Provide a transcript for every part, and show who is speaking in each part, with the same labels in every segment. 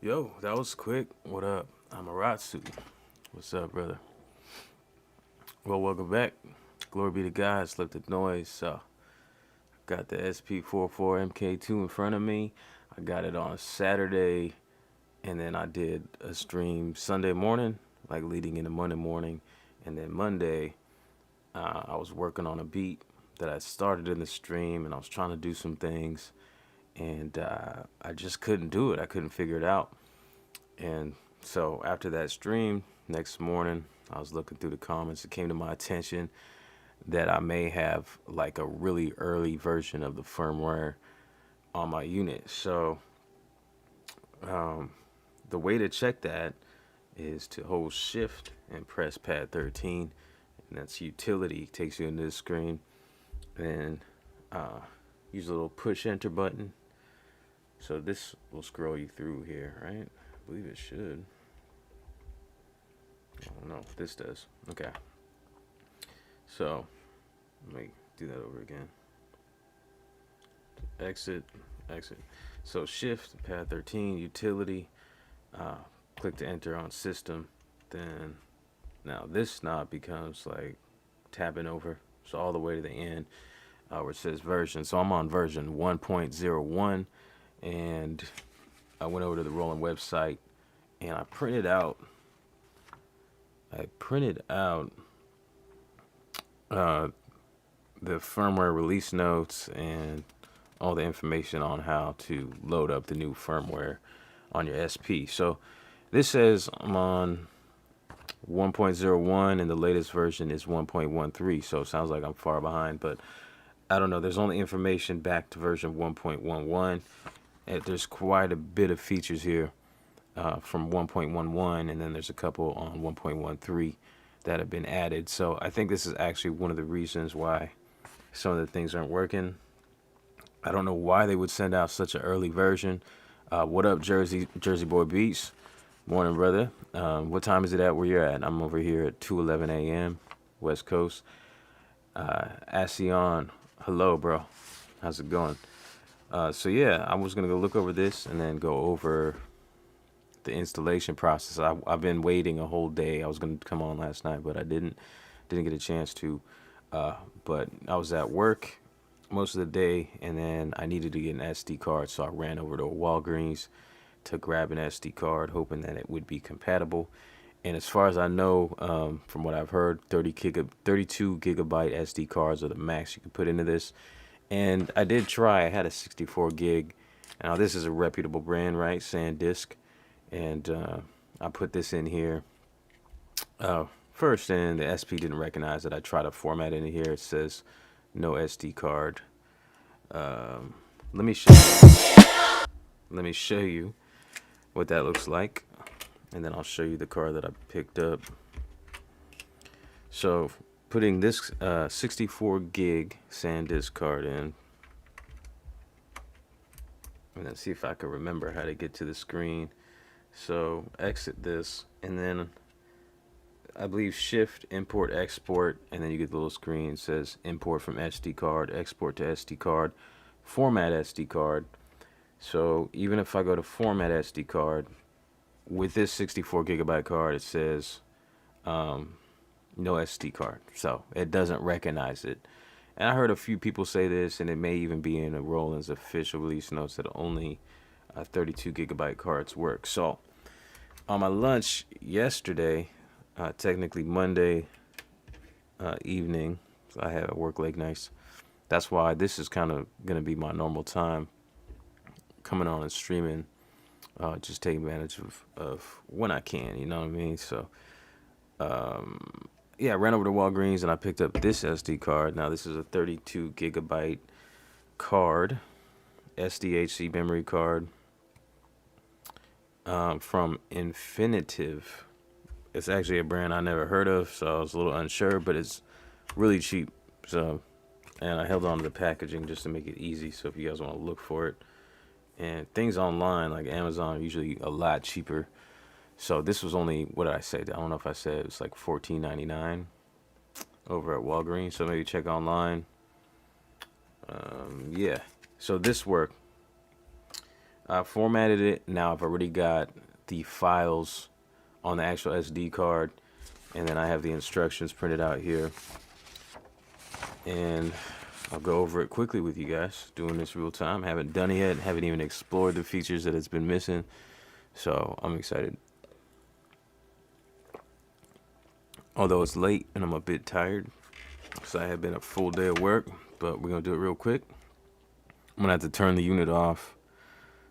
Speaker 1: Yo, that was quick. What up? I'm Aratsu. What's up, brother? Well, welcome back. Glory be to God. It's liftednoise. Got the SP-404 MKII in front of me. I got it on Saturday, and then I did a stream Sunday morning, like leading into Monday morning, and then Monday, I was working on a beat that I started in the stream, and I was trying to do some things, and I just couldn't do it. I couldn't figure it out. And so after that stream, next morning, I was looking through the comments. It came to my attention that I may have like a really early version of the firmware on my unit. So the way to check that is to hold shift and press pad 13, and that's utility. Takes you into the screen, and use a little push enter button. So this will scroll you through here, right? I believe it should. I don't know if this does. Okay. So let me do that over again. Exit, exit. So shift, pad 13, utility, click to enter on system. Then now this knob becomes like tabbing over. So all the way to the end where it says version. So I'm on version 1.01, and I went over to the Roland website and I printed out the firmware release notes and all the information on how to load up the new firmware on your SP. So this says I'm on 1.01 and the latest version is 1.13, so it sounds like I'm far behind, but I don't know. There's only information back to version 1.11. There's quite a bit of features here from 1.11, and then there's a couple on 1.13 that have been added. So I think this is actually one of the reasons why some of the things aren't working. I don't know why they would send out such an early version. What up, Jersey Boy Beats? Morning, brother. What time is it at where you're at? I'm over here at 2:11 a.m. West Coast. Asion, hello, bro. How's it going? So yeah, I was gonna go look over this and then go over the installation process. I've been waiting a whole day. I was gonna come on last night, but I didn't get a chance to. But I was at work most of the day, and then I needed to get an SD card, so I ran over to Walgreens to grab an SD card, hoping that it would be compatible. And as far as I know, from what I've heard, 32 gigabyte SD cards are the max you can put into this. And I did try. I had a 64 gig. Now this is a reputable brand, right? SanDisk. And I put this in here first, and the SP didn't recognize it. I tried to format it in here. It says no SD card. Let me show you what that looks like, and then I'll show you the card that I picked up. So putting this 64 gig SanDisk card in, and then see if I can remember how to get to the screen. So exit this, and then I believe shift, import, export, and then you get the little screen that says import from SD card, export to SD card, format SD card. So even if I go to format SD card, with this 64 gigabyte card, it says no SD card. So it doesn't recognize it. And I heard a few people say this, and it may even be in the Roland's official release notes, that only 32 gigabyte cards work. So on my lunch yesterday, technically Monday evening, so I had a work late nights. That's why this is kind of going to be my normal time coming on and streaming, just taking advantage of when I can, you know what I mean? So yeah, I ran over to Walgreens and I picked up this SD card. Now this is a 32 gigabyte card, SDHC memory card, from Infinitive. It's actually a brand I never heard of, so I was a little unsure, but it's really cheap. So, and I held on to the packaging just to make it easy, so if you guys want to look for it. And things online like Amazon are usually a lot cheaper. So this was only, what did I say? I don't know if I said it was like $14.99 over at Walgreens. So maybe check online. Yeah. So this worked. I formatted it. Now I've already got the files on the actual SD card, and then I have the instructions printed out here, and I'll go over it quickly with you guys, doing this real time. Haven't done it yet, haven't even explored the features that it's been missing, so I'm excited. Although it's late and I'm a bit tired, so I have been a full day of work, but we're gonna do it real quick. I'm gonna have to turn the unit off.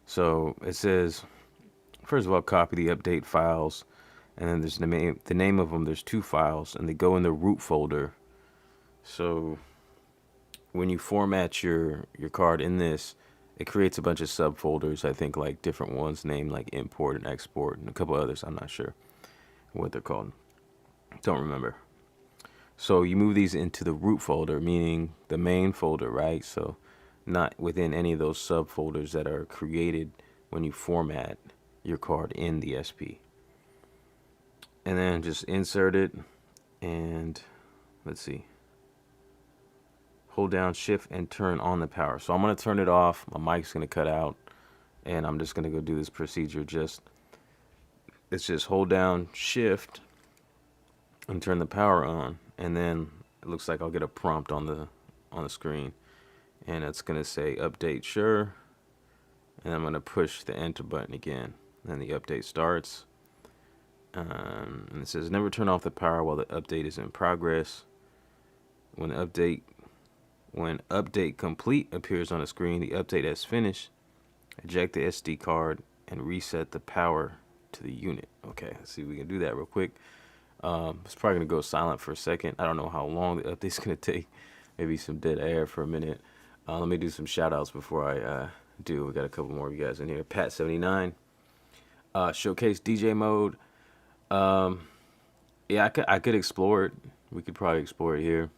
Speaker 1: So it says, first of all, copy the update files, and then there's the name of them. There's 2 files, and they go in the root folder. So when you format your card in this, it creates a bunch of subfolders. I think like different ones named like import and export, and a couple others. I'm not sure what they're called. Don't remember. So you move these into the root folder, meaning the main folder, right? So not within any of those subfolders that are created when you format your card in the SP. And then just insert it, and let's see. Hold down shift and turn on the power. So I'm going to turn it off. My mic's going to cut out, and I'm just going to go do this procedure. It's just hold down shift and turn the power on, and then it looks like I'll get a prompt on the screen, and it's going to say update Shure, and I'm going to push the enter button again, and the update starts. And it says never turn off the power while the update is in progress. When update complete appears on the screen, the update has finished. Eject the SD card and reset the power to the unit. Okay, let's see if we can do that real quick. It's probably gonna go silent for a second. I don't know how long the update's gonna take. Maybe some dead air for a minute. Let me do some shout outs before I do. We got a couple more of you guys in here. Pat79, showcase DJ mode. Yeah, I could explore it. We could probably explore it here.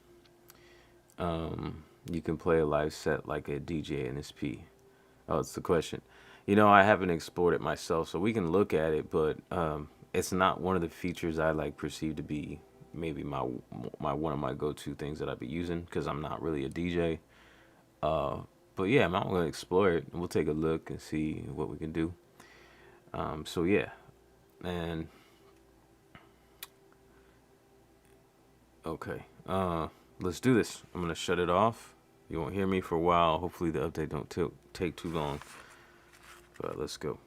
Speaker 1: You can play a live set like a DJ in SP. Oh, it's the question. I haven't explored it myself, so we can look at it, but it's not one of the features I like perceive to be maybe my one of my go-to things that I'd be using, because I'm not really a DJ. But yeah, I'm gonna explore it, and we'll take a look and see what we can do. So yeah, and okay, let's do this. I'm gonna shut it off. You won't hear me for a while. Hopefully the update don't take too long. But let's go.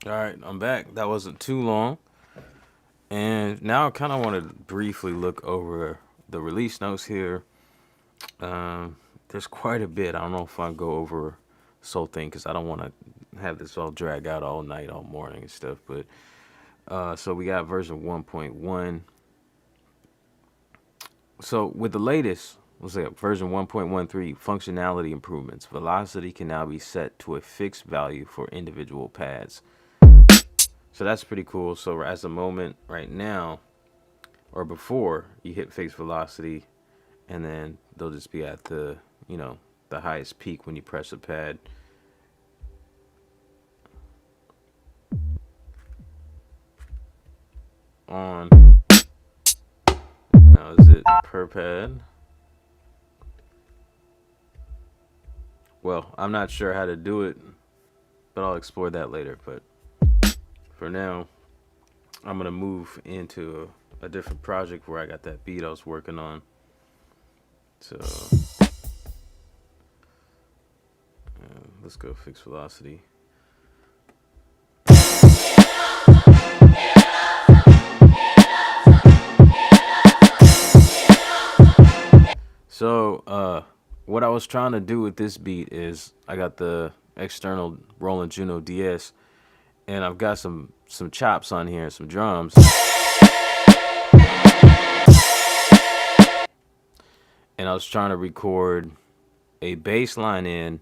Speaker 1: All right, I'm back. That wasn't too long. And now I kind of want to briefly look over the release notes here. There's quite a bit. I don't know if I go over this whole thing, because I don't want to have this all drag out all night, all morning and stuff. But so we got version 1.1. So with the latest, let's say version 1.13 functionality improvements, velocity can now be set to a fixed value for individual pads. So that's pretty cool. So as a moment right now, or before, you hit fixed velocity, and then they'll just be at the the highest peak when you press a pad. On. Now is it per pad? Well, I'm not sure how to do it, but I'll explore that later. But for now, I'm gonna move into a different project where I got that beat I was working on. So let's go fix velocity. So what I was trying to do with this beat is I got the external Roland Juno DS, and I've got some chops on here, some drums, and I was trying to record a bass line in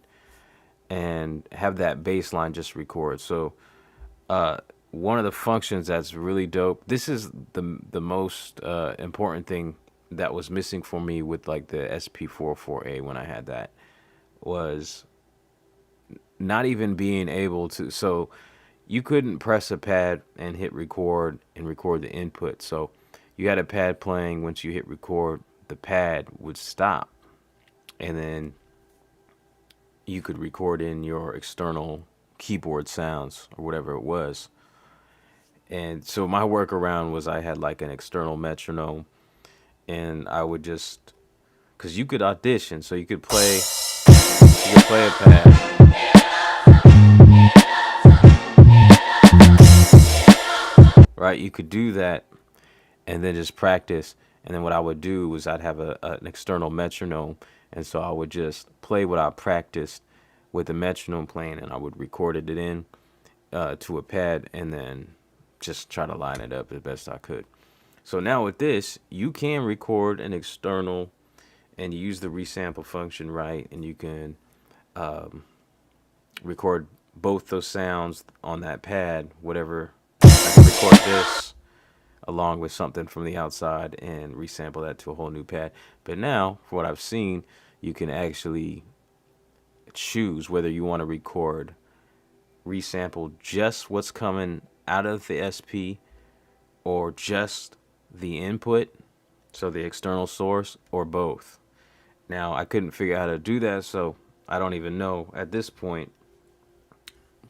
Speaker 1: and have that bass line just record. So one of the functions that's really dope. This is the most important thing that was missing for me with like the SP-404A when I had that, was not even being able to. So you couldn't press a pad and hit record and record the input. So you had a pad playing. Once you hit record, the pad would stop, and then you could record in your external keyboard sounds or whatever it was. And so my workaround was I had like an external metronome, and I would just, because you could audition, so you could play a pad, right? You could do that and then just practice. And then what I would do was I'd have an external metronome, and so I would just play what I practiced with the metronome playing, and I would record it in to a pad, and then just try to line it up as best I could. So now with this, you can record an external and use the resample function, right? And you can record both those sounds on that pad, whatever. I can record this along with something from the outside and resample that to a whole new pad. But now, for what I've seen, you can actually choose whether you want to resample just what's coming out of the SP, or just the input, so the external source, or both. Now, I couldn't figure out how to do that, so I don't even know at this point,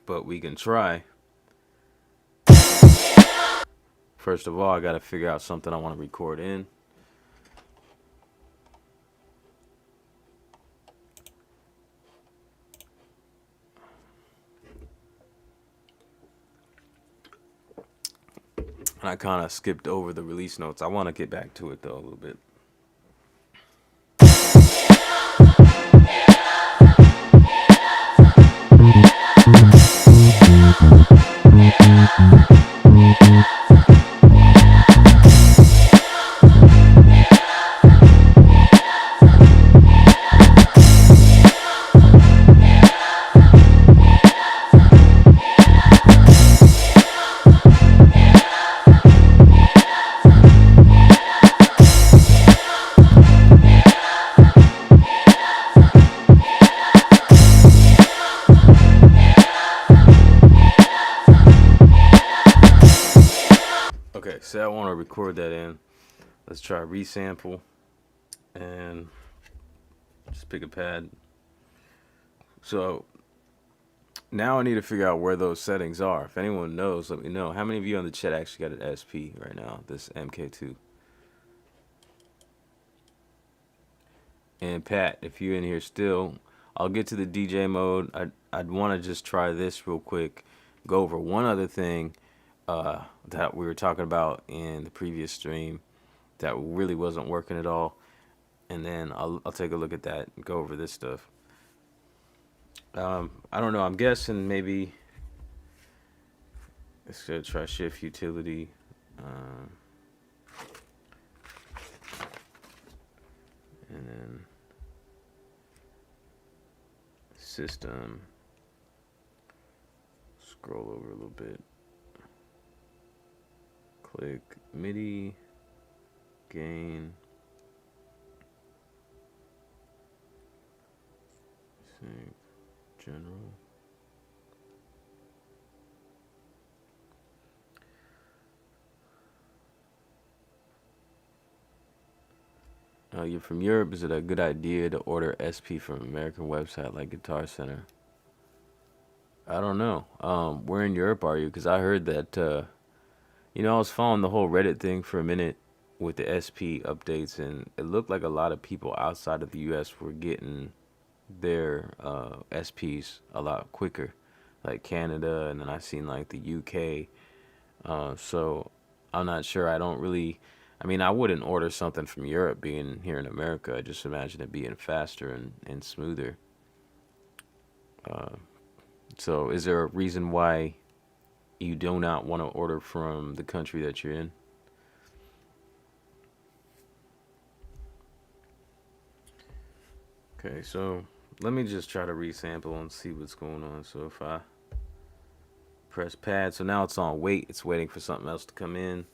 Speaker 1: but we can try. First of all, I got to figure out something I want to record in. And I kind of skipped over the release notes. I want to get back to it, though, a little bit. Okay, so I want to record that in. Let's try resample and just pick a pad. So now I need to figure out where those settings are. If anyone knows, let me know. How many of you on the chat actually got an SP right now, this MK2? And Pat, if you're in here still, I'll get to the DJ mode. I'd want to just try this real quick, go over one other thing that we were talking about in the previous stream that really wasn't working at all, and then I'll take a look at that and go over this stuff. I don't know. I'm guessing maybe let's go try shift utility. And then system. Scroll over a little bit. Click MIDI, gain, sync, general. You're from Europe. Is it a good idea to order SP from American website like Guitar Center? I don't know. Where in Europe are you? Because I heard that, you know, I was following the whole Reddit thing for a minute with the SP updates, and it looked like a lot of people outside of the US were getting their SPs a lot quicker, like Canada, and then I seen like the UK. So I'm not sure. I don't really. I mean, I wouldn't order something from Europe being here in America. I just imagine it being faster and smoother. So is there a reason why you do not want to order from the country that you're in? Okay, so let me just try to resample and see what's going on. So if I press pad, so now it's on wait. It's waiting for something else to come in.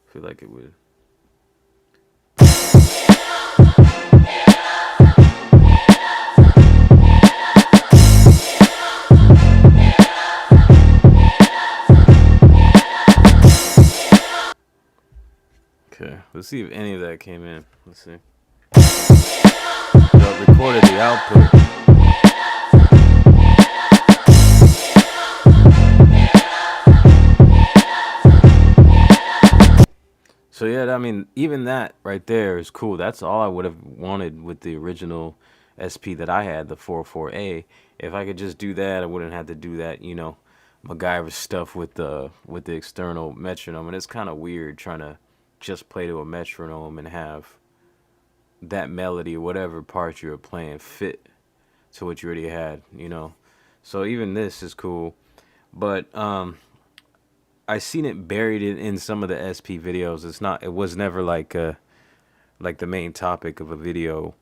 Speaker 1: Feel like it would. Okay, let's see if any of that came in. Let's see. So I recorded the output. So yeah, I mean, even that right there is cool. That's all I would have wanted with the original SP that I had, the 404A. If I could just do that, I wouldn't have to do that, you know, MacGyver stuff with the external metronome. And it's kind of weird trying to just play to a metronome and have that melody or whatever part you were playing fit to what you already had, you know. So even this is cool, but I seen it buried in some of the SP videos. It was never like the main topic of a video,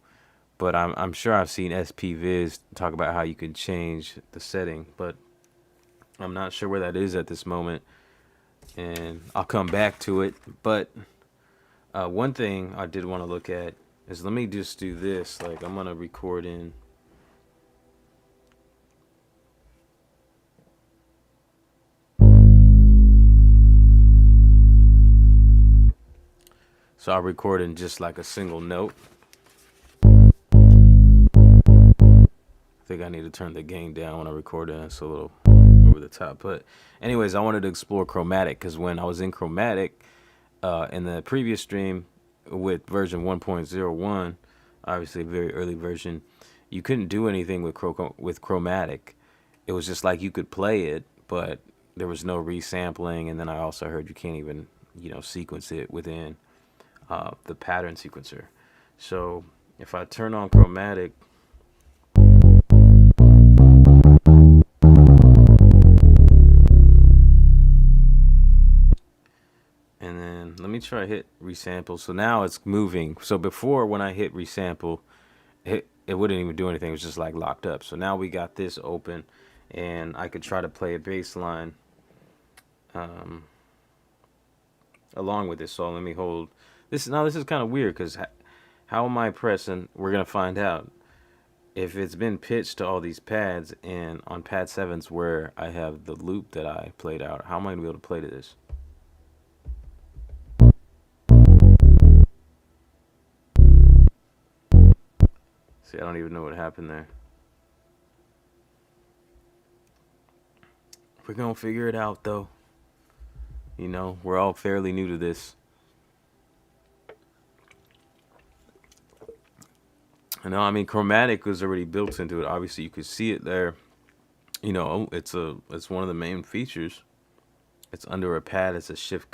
Speaker 1: but I'm sure I've seen SP vids talk about how you can change the setting, but I'm not sure where that is at this moment, and I'll come back to it. But one thing I did want to look at is, let me just do this. Like, I'm gonna record in. So I'll record in just like a single note. I think I need to turn the gain down when I record it. It's a little over the top. But anyways, I wanted to explore chromatic, because when I was in chromatic in the previous stream with version 1.01, obviously a very early version, you couldn't do anything with chromatic. It was just like you could play it, but there was no resampling. And then I also heard you can't even, you know, sequence it within the pattern sequencer. So if I turn on chromatic, and then let me try hit resample. So now it's moving. So before, when I hit resample, it wouldn't even do anything. It was just like locked up. So now we got this open, and I could try to play a bass line along with this. So let me hold this. Now this is kind of weird, because how am I pressing? We're gonna find out. If it's been pitched to all these pads, and on pad 7's where I have the loop that I played out, how am I gonna be able to play to this? See, I don't even know what happened there. We're gonna figure it out though. You know, we're all fairly new to this. I mean, chromatic was already built into it. Obviously, you could see it there. You know, it's one of the main features. It's under a pad. It's a shift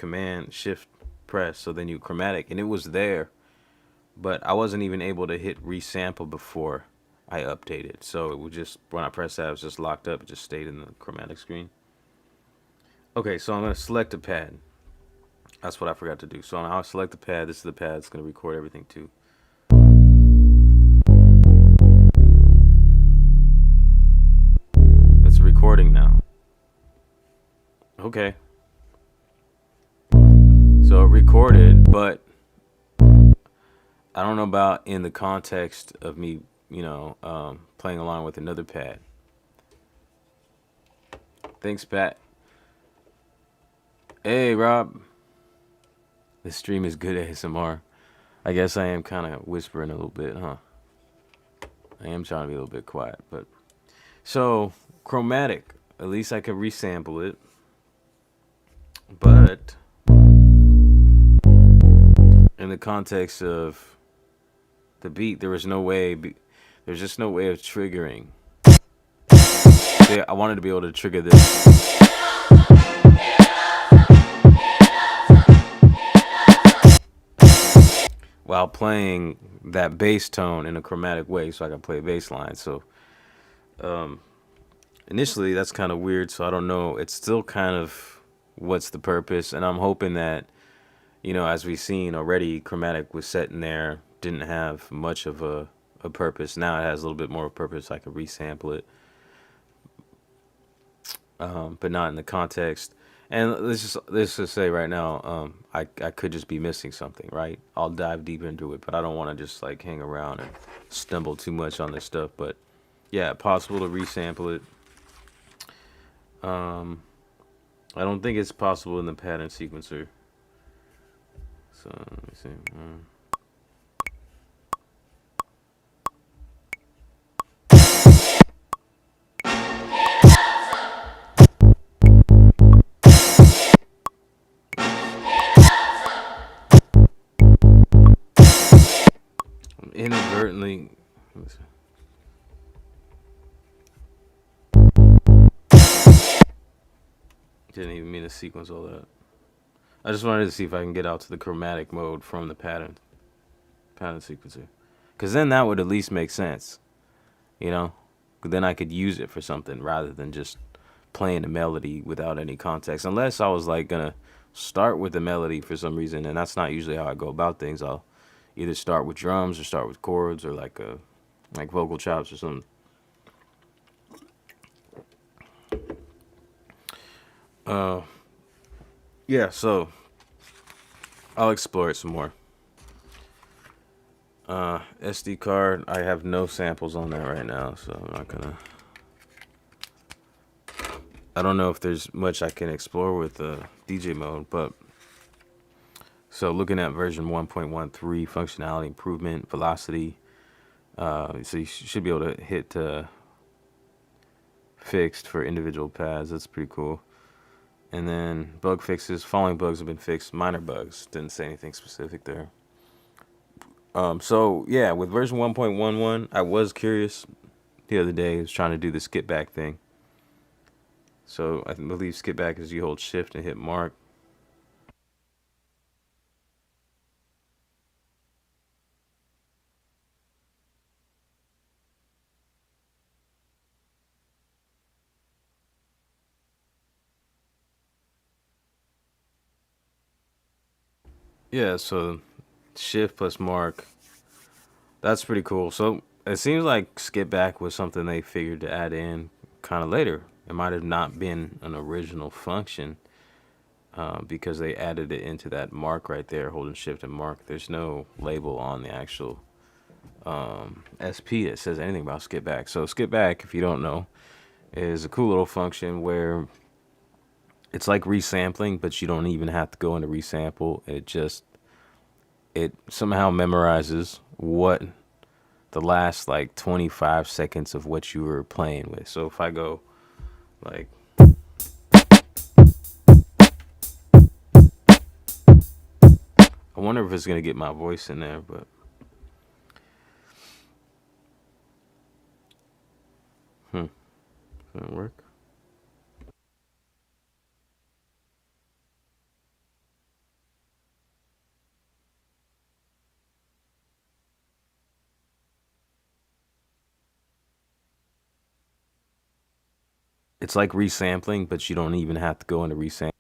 Speaker 1: press. So then you chromatic, and it was there, but I wasn't even able to hit resample before I updated. So it would just, when I pressed that, it was just locked up. It just stayed in the chromatic screen. Okay, so I'm gonna select a pad. That's what I forgot to do. So I'll select the pad. This is the pad. It's gonna record everything too. Recording now. Okay. So it recorded, but I don't know about in the context of me, you know, playing along with another pad. Thanks, Pat. Hey, Rob. This stream is good ASMR. I guess I am kind of whispering a little bit, huh? I am trying to be a little bit quiet, but so chromatic. At least I could resample it, but in the context of the beat, there was no way. There's just no way of triggering. See, I wanted to be able to trigger this while playing that bass tone in a chromatic way, so I can play bass line. So initially, that's kind of weird. So I don't know. It's still kind of what's the purpose, and I'm hoping that, you know, as we've seen already, chromatic was set in there, didn't have much of a purpose. Now it has a little bit more purpose. I could resample it, but not in the context. And let's just say right now, I could just be missing something, right? I'll dive deep into it, but I don't want to just like hang around and stumble too much on this stuff. But yeah, possible to resample it. I don't think it's possible in the pattern sequencer. So let me see. Inadvertently. Didn't even mean to sequence all that. I just wanted to see if I can get out to the chromatic mode from the pattern sequencer, because then that would at least make sense, you know. Then I could use it for something rather than just playing the melody without any context. Unless I was like gonna start with the melody for some reason, and that's not usually how I go about things. I'll either start with drums or start with chords or like vocal chops or something. Yeah, so I'll explore it some more. SD card, I have no samples on that right now, so I'm not gonna. I don't know if there's much I can explore with DJ mode, but so looking at version 1.13, functionality improvement, velocity. So you should be able to hit fixed for individual pads. That's pretty cool. And then bug fixes. Following bugs have been fixed. Minor bugs. Didn't say anything specific there. So yeah, with version 1.11, I was curious the other day. I was trying to do the skip back thing. So I believe skip back is you hold shift and hit mark. Yeah, so shift plus mark. That's pretty cool. So it seems like skip back was something they figured to add in kind of later. It might have not been an original function because they added it into that mark right there, holding shift and mark. There's no label on the actual SP that says anything about skip back. So skip back, if you don't know, is a cool little function where it's like resampling, but you don't even have to go into resample. It somehow memorizes what the last like 25 seconds of what you were playing with. So if I go like, I wonder if it's gonna get my voice in there, but doesn't work. It's like resampling, but you don't even have to go into resample.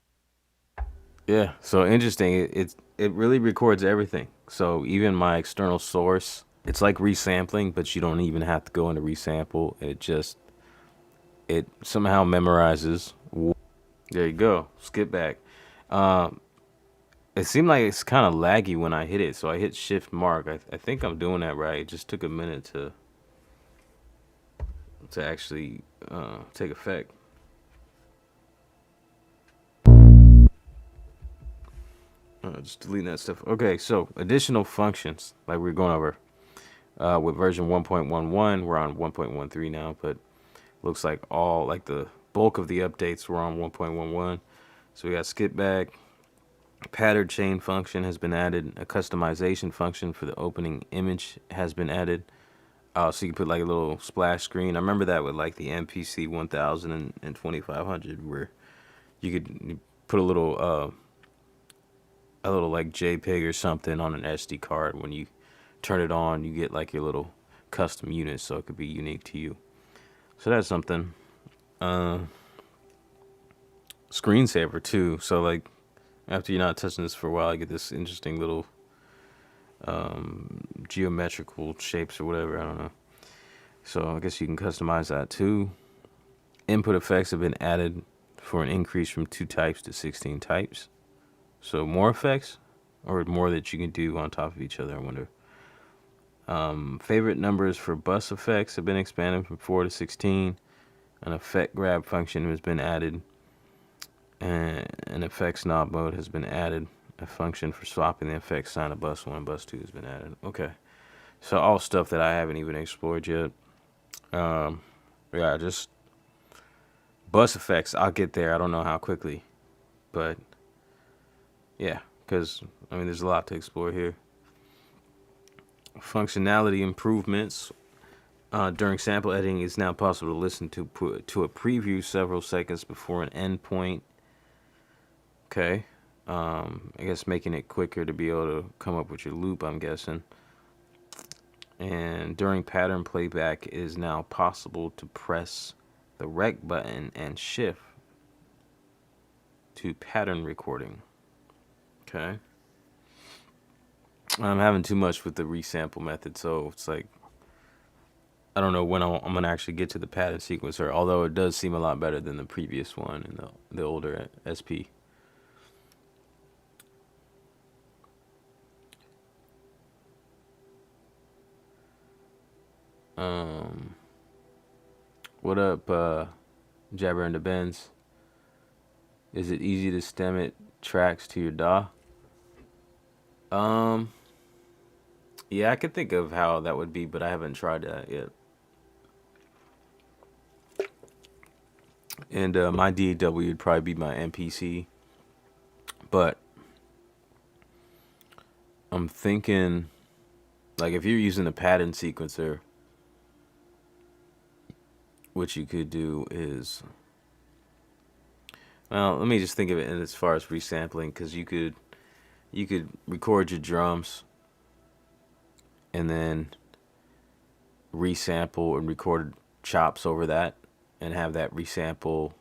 Speaker 1: Yeah, so interesting. It really records everything. So even my external source, it's like resampling, but you don't even have to go into resample. It somehow memorizes. There you go. Skip back. It seemed like it's kind of laggy when I hit it, so I hit shift mark. I think I'm doing that right. It just took a minute to actually take effect. Just deleting that stuff. Okay, so additional functions like we're going over with version 1.11. We're on 1.13 now, but looks like all like the bulk of the updates were on 1.11. So we got skip back, pattern chain function has been added, a customization function for the opening image has been added. So you can put like a little splash screen. I remember that with like the MPC 1000 and 2500, where you could put a little like JPEG or something on an SD card. When you turn it on, you get like your little custom unit, so it could be unique to you. So that's something. Screensaver too. So like after you're not touching this for a while, you get this interesting little geometrical shapes or whatever. I don't know. So I guess you can customize that too. Input effects have been added for an increase from 2 types to 16 types. So more effects, or more that you can do on top of each other, I wonder. Favorite numbers for bus effects have been expanded from 4 to 16. An effect grab function has been added. And an effects knob mode has been added. A function for swapping the effects sign of bus 1 and bus 2 has been added. Okay. So all stuff that I haven't even explored yet. Yeah, just bus effects. I'll get there. I don't know how quickly. But yeah, because I mean there's a lot to explore here. Functionality improvements. During sample editing, it's now possible to listen to a preview several seconds before an endpoint. Okay. I guess making it quicker to be able to come up with your loop, I'm guessing. And during pattern playback, it is now possible to press the rec button and shift to pattern recording. Okay. I'm having too much with the resample method, so it's like I don't know when I'm gonna actually get to the pattern sequencer. Although it does seem a lot better than the previous one and the older SP. What up, Jabber and the Benz? Is it easy to stem it tracks to your DAW? Yeah, I could think of how that would be, but I haven't tried that yet. And my DAW would probably be my MPC, but I'm thinking, like, if you're using a pattern sequencer, what you could do is, well, let me just think of it in as far as resampling, because you could record your drums and then resample and record chops over that and have that resample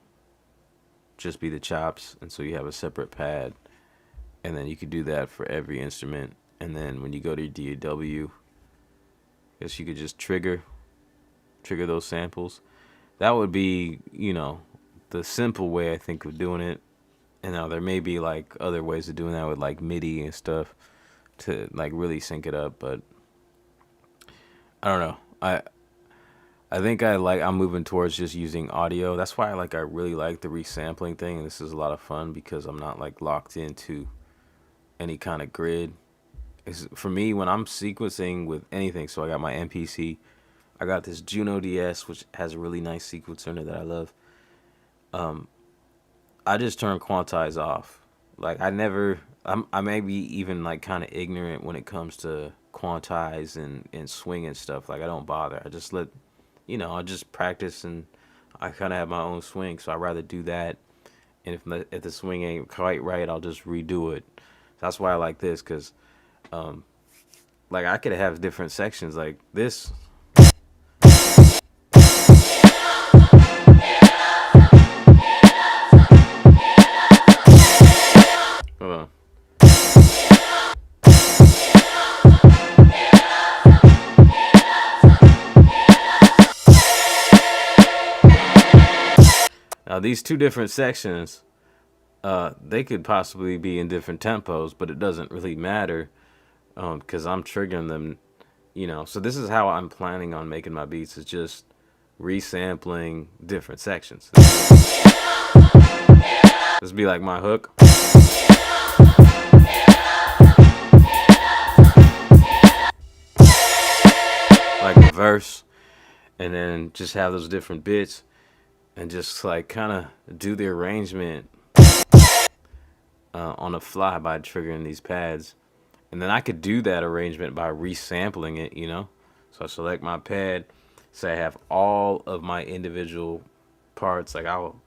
Speaker 1: just be the chops, and so you have a separate pad, and then you could do that for every instrument. And then when you go to your DAW, I guess you could just trigger those samples. That would be, you know, the simple way I think of doing it. And now there may be like other ways of doing that with like MIDI and stuff to like really sync it up, but I don't know. I think I'm moving towards just using audio. That's why I really like the resampling thing, and this is a lot of fun because I'm not like locked into any kind of grid. For me, when I'm sequencing with anything, so I got my MPC, I got this Juno DS, which has a really nice sequencer in it that I love. I just turn quantize off. Like I may be even like kind of ignorant when it comes to quantize and swing and stuff. Like I don't bother. I just let, I just practice, and I kind of have my own swing. So I'd rather do that. And if the swing ain't quite right, I'll just redo it. That's why I like this, because like I could have different sections like this. Hold on. Now these two different sections, they could possibly be in different tempos, but it doesn't really matter because I'm triggering them, So this is how I'm planning on making my beats, is just resampling different sections. This be like my hook. verse, and then just have those different bits, and just like kind of do the arrangement on the fly by triggering these pads. And then I could do that arrangement by resampling it, you know. So I select my pad, say I have all of my individual parts, like I'll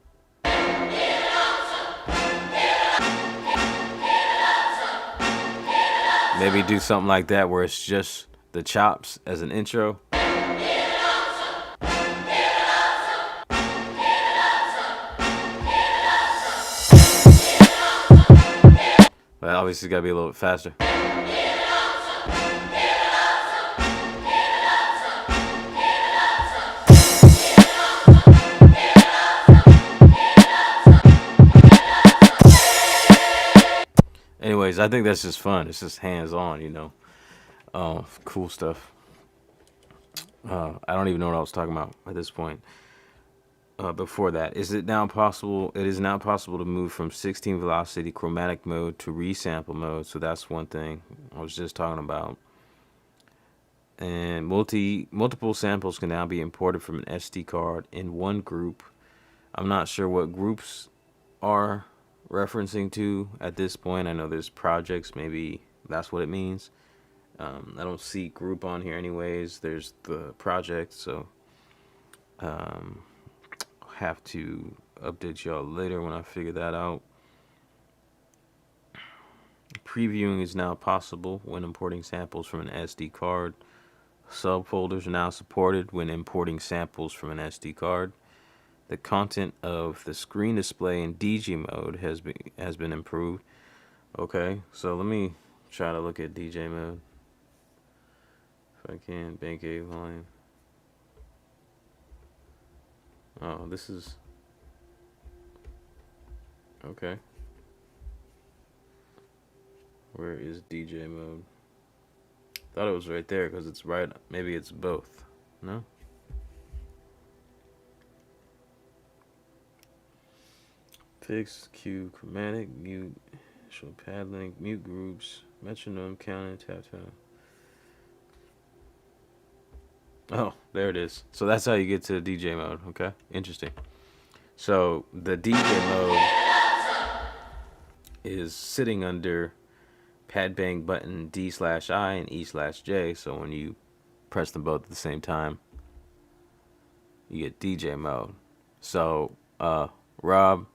Speaker 1: maybe do something like that where it's just the chops as an intro. But obviously gotta be a little bit faster. Anyways, I think that's just fun. It's just hands-on, you know. Cool stuff. I don't even know what I was talking about at this point. Before that, it is now possible to move from 16 velocity chromatic mode to resample mode. So that's one thing I was just talking about. And multiple samples can now be imported from an SD card in one group. I'm not sure what groups are referencing to at this point. I know there's projects, maybe that's what it means. I don't see group on here anyways. There's the project, so have to update y'all later when I figure that out. Previewing is now possible when importing samples from an SD card. Subfolders are now supported when importing samples from an SD card. The content of the screen display in DJ mode has been improved. Okay, so let me try to look at DJ mode. If I can, bank A volume. Oh, this is okay. Where is DJ mode? Thought it was right there because it's right. Maybe it's both. No. Fix, cue, chromatic, mute, show pad link, mute groups, metronome, counting, tap. Oh, there it is. So that's how you get to DJ mode. Okay, interesting. So the DJ mode is sitting under pad bang button D/I and E/J. So when you press them both at the same time, you get DJ mode. So Rob,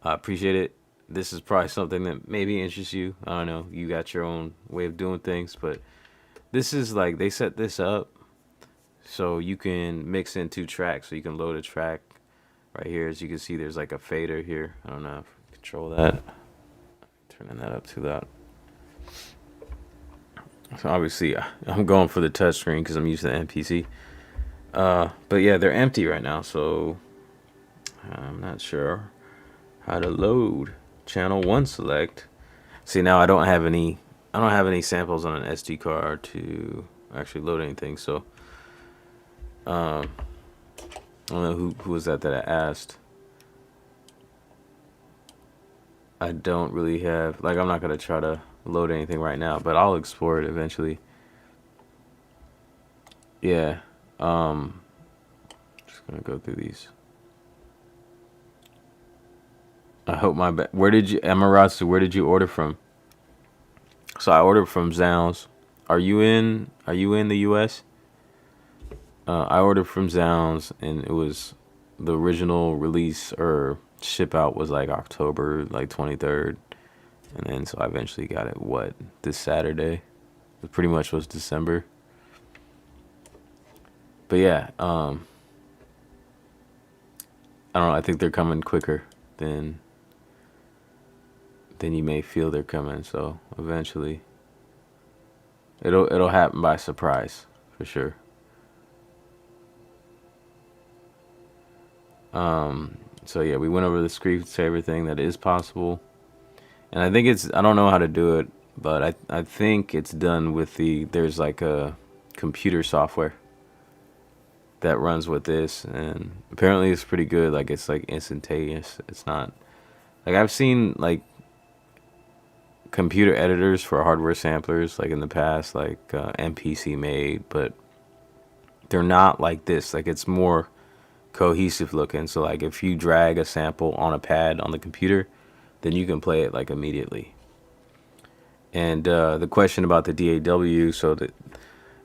Speaker 1: I appreciate it. This is probably something that maybe interests you. I don't know. You got your own way of doing things, but this is like they set this up so you can mix in 2 tracks. So you can load a track right here. As you can see, there's like a fader here. I don't know if I can control that. Turning that up too loud. So obviously, I'm going for the touchscreen because I'm using the MPC. But yeah, they're empty right now, so I'm not sure how to load channel 1 select. See, now I don't have any samples on an SD card to actually load anything. So I don't know who was that I asked. I don't really have, like, I'm not gonna try to load anything right now, but I'll explore it eventually. Yeah. Just gonna go through these. I hope where did you, Amaratsu, where did you order from? So I ordered from Zounds. Are you in the US? I ordered from Zounds, and it was the original release or ship out was like October like 23rd, and then so I eventually got it this Saturday. It pretty much was December. But yeah, I don't know, I think they're coming quicker than you may feel they're coming, so eventually it'll happen by surprise for sure. So yeah, we went over the screensaver thing that is possible, and I think I don't know how to do it, but I think it's done with there's like a computer software that runs with this, and apparently it's pretty good. Like, it's like instantaneous. It's not like, I've seen like computer editors for hardware samplers like in the past, like MPC made, but they're not like this. Like, it's more cohesive looking. So like if you drag a sample on a pad on the computer, then you can play it like immediately. And the question about the DAW, so that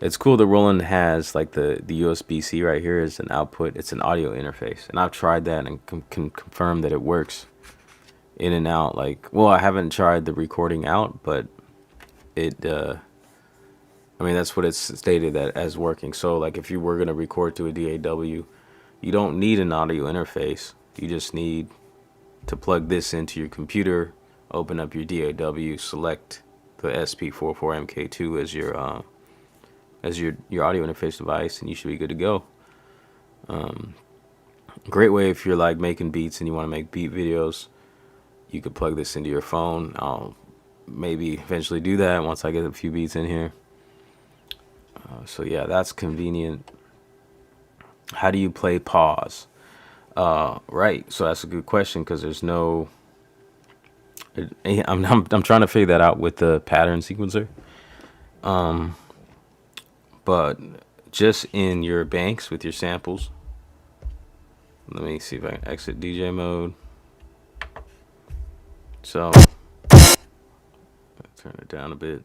Speaker 1: it's cool that Roland has like the USB-C right here is an output. It's an audio interface, and I've tried that and can confirm that it works in and out. Like, well, I haven't tried the recording out, but it I mean, that's what it's stated that as working. So like if you were going to record to a DAW, you don't need an audio interface. You just need to plug this into your computer, open up your DAW, select the SP-404 MK2 as your audio interface device, and you should be good to go. Great way if you're like making beats and you want to make beat videos. You could plug this into your phone. I'll maybe eventually do that once I get a few beats in here. So yeah, that's convenient. How do you play pause? Right. So that's a good question, because there's no. I'm trying to figure that out with the pattern sequencer. But just in your banks with your samples. Let me see if I can exit DJ mode. So turn it down a bit.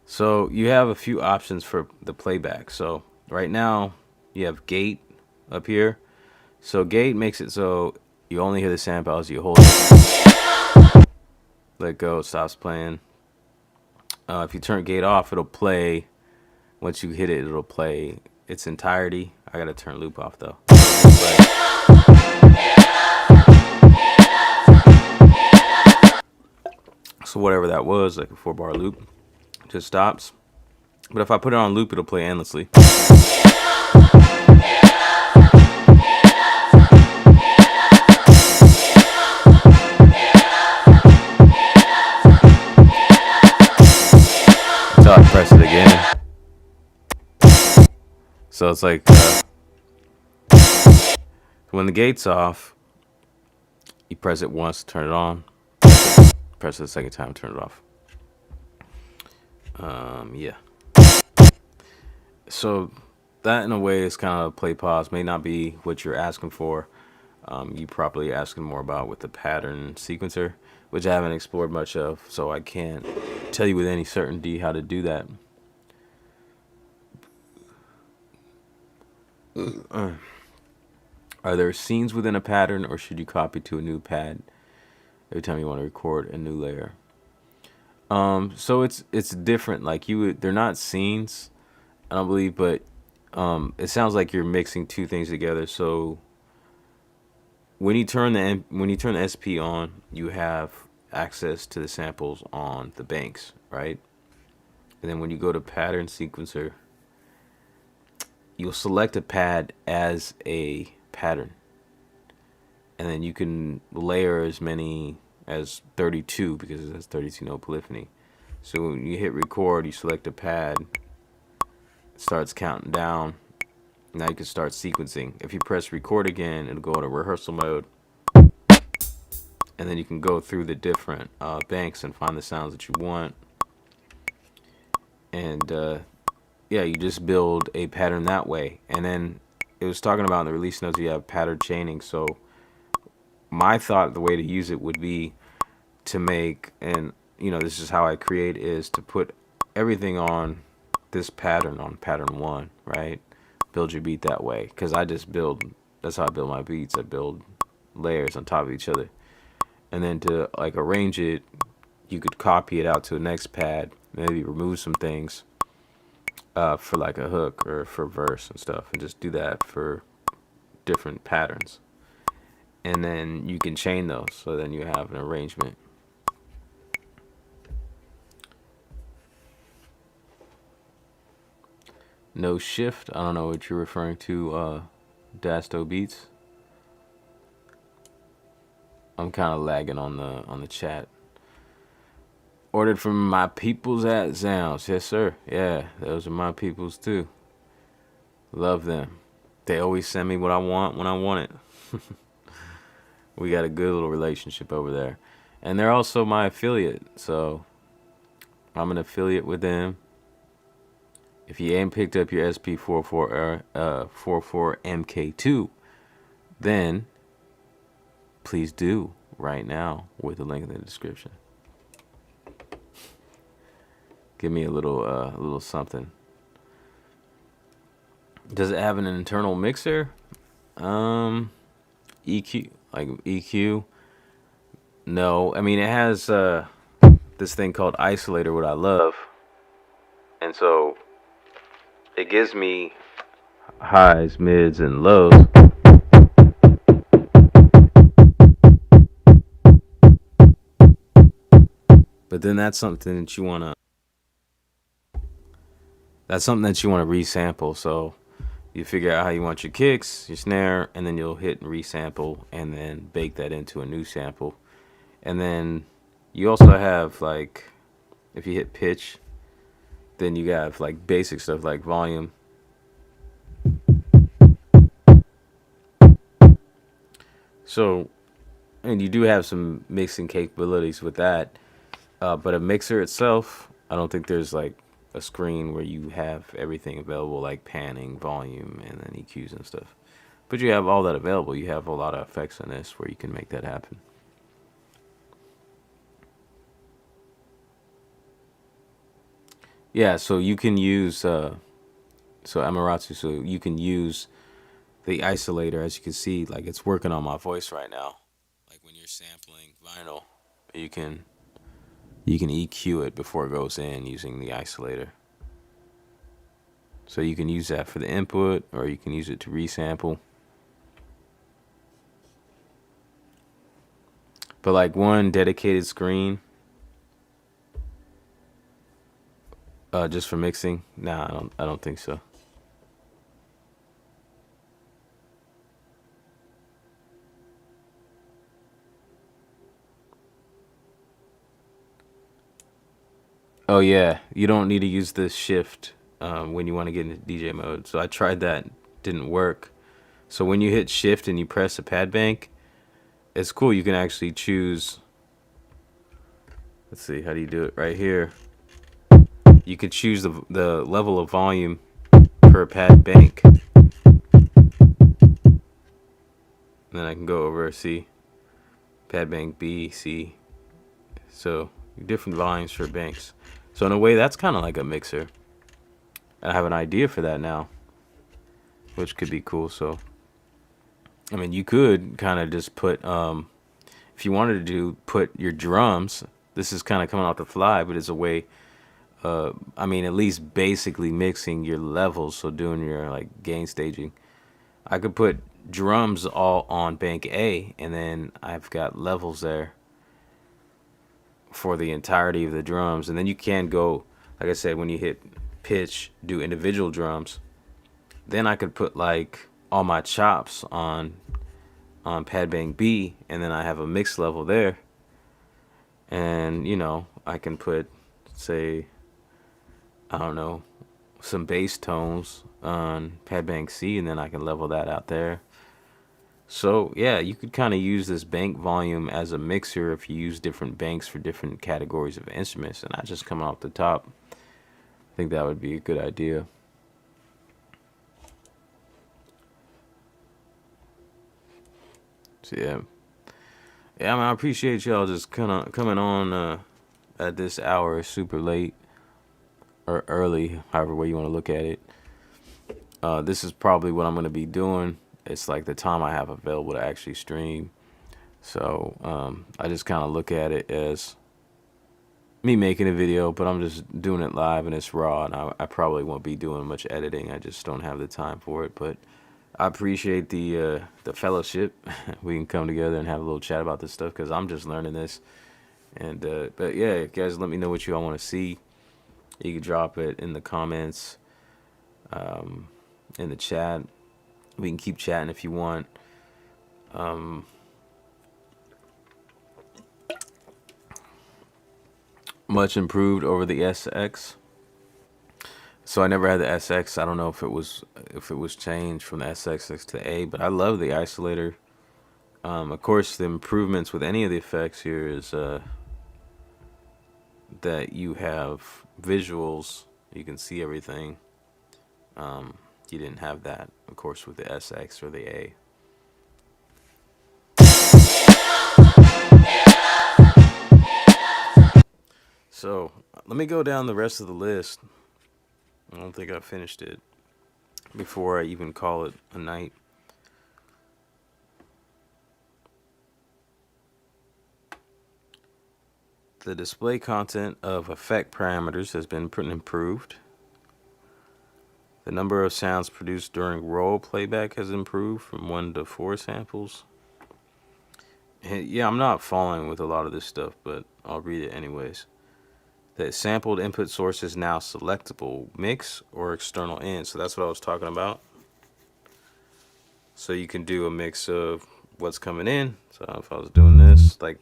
Speaker 1: So you have a few options for the playback. So right now you have gate up here. So gate makes it so you only hear the sample as you hold it. Let go, it stops playing. If you turn gate off, it'll play. Once you hit it, it'll play its entirety. I gotta turn loop off though. So whatever that was, like a 4-bar loop, just stops. But if I put it on loop, it'll play endlessly. Until I press it again. So it's like when the gate's off, you press it once, turn it on. Press it the second time, turn it off. Yeah. So that in a way is kind of play pause. May not be what you're asking for. You probably asking more about with the pattern sequencer, which I haven't explored much of, so I can't tell you with any certainty how to do that. Are there scenes within a pattern, or should you copy to a new pad every time you want to record a new layer? So it's different. Like they're not scenes, I don't believe, but it sounds like you're mixing two things together. So when you turn the SP on, you have access to the samples on the banks, right? And then when you go to pattern sequencer, you'll select a pad as a pattern, and then you can layer as many as 32 because it has 32 note polyphony. So when you hit record, you select a pad, it starts counting down. Now you can start sequencing. If you press record again, it'll go into rehearsal mode, and then you can go through the different banks and find the sounds that you want. And yeah, you just build a pattern that way. And then it was talking about in the release notes, you have pattern chaining. So my thought, the way to use it would be to make, and this is how I create, is to put everything on this pattern, on pattern 1, right? Build your beat that way, because that's how I build my beats. I build layers on top of each other, and then to like arrange it, you could copy it out to the next pad, maybe remove some things for like a hook or for verse and stuff, and just do that for different patterns, and then you can chain those, so then you have an arrangement. No shift. I don't know what you're referring to, Dasto Beats. I'm kind of lagging on the chat. Ordered from my peoples at Sounds. Yes, sir. Yeah, those are my peoples too. Love them. They always send me what I want when I want it. We got a good little relationship over there. And they're also my affiliate, so I'm an affiliate with them. if you ain't picked up your SP-404 MK2, then please do right now with the link in the description. Give me a little something. Does it have an internal mixer? EQ, like EQ? No, I mean it has this thing called isolator, what I love, and so it gives me highs, mids, and lows. But then that's something that you wanna resample. So you figure out how you want your kicks, your snare, and then you'll hit resample and then bake that into a new sample. And then you also have, like, if you hit pitch, then you have like basic stuff like volume. So, and you do have some mixing capabilities with that. But a mixer itself, I don't think there's like a screen where you have everything available, like panning, volume, and then EQs and stuff. But you have all that available. You have a lot of effects in this where you can make that happen. Yeah, so you can use, so Amaratsu, so you can use the isolator, as you can see, like it's working on my voice right now. Like when you're sampling vinyl, you can EQ it before it goes in using the isolator. So you can use that for the input, or you can use it to resample. But like one dedicated screen, just for mixing, nah, I don't think so. Oh yeah, you don't need to use this shift when you want to get into DJ mode. So I tried that, didn't work. So when you hit shift and you press a pad bank, it's cool. You can actually choose. Let's see, how do you do it? Right here. You could choose the level of volume per pad bank. And then I can go over, see, pad bank B, C. So different volumes for banks. So in a way, that's kind of like a mixer. I have an idea for that now, which could be cool. So, I mean, you could kind of just put, if you wanted to put your drums, this is kind of coming off the fly, but it's a way, I mean, at least basically mixing your levels. So doing your like gain staging, I could put drums all on bank A, and then I've got levels there for the entirety of the drums. And then you can go, like I said, when you hit pitch, do individual drums. Then I could put like all my chops on pad bank B, and then I have a mix level there. And you know, I can put, say, I don't know, some bass tones on pad bank C, and then I can level that out there. So yeah, you could kind of use this bank volume as a mixer if you use different banks for different categories of instruments, and not just coming off the top. I think that would be a good idea. So yeah, I mean, I appreciate y'all just kind of coming on at this hour, super late or early, however way you want to look at it. This is probably what I'm going to be doing. It's like the time I have available to actually stream. So I just kind of look at it as me making a video, but I'm just doing it live and it's raw, and I probably won't be doing much editing. I just don't have the time for it. But I appreciate the fellowship. We can come together and have a little chat about this stuff, because I'm just learning this. And but yeah, guys, let me know what you all want to see. You can drop it in the comments, in the chat. We can keep chatting if you want. Much improved over the SX. So I never had the SX. I don't know if it was changed from the SX to the A, but I love the isolator. Of course, the improvements with any of the effects here is that you have visuals. You can see everything. you didn't have that, of course, with the SX or the A. So let me go down the rest of the list. I don't think I finished it before I even call it a night. The display content of effect parameters has been improved. The number of sounds produced during roll playback has improved from 1 to 4 samples. And yeah, I'm not following with a lot of this stuff, but I'll read it anyways. The sampled input source is now selectable, mix or external in. So that's what I was talking about. So you can do a mix of what's coming in. So if I was doing this, like,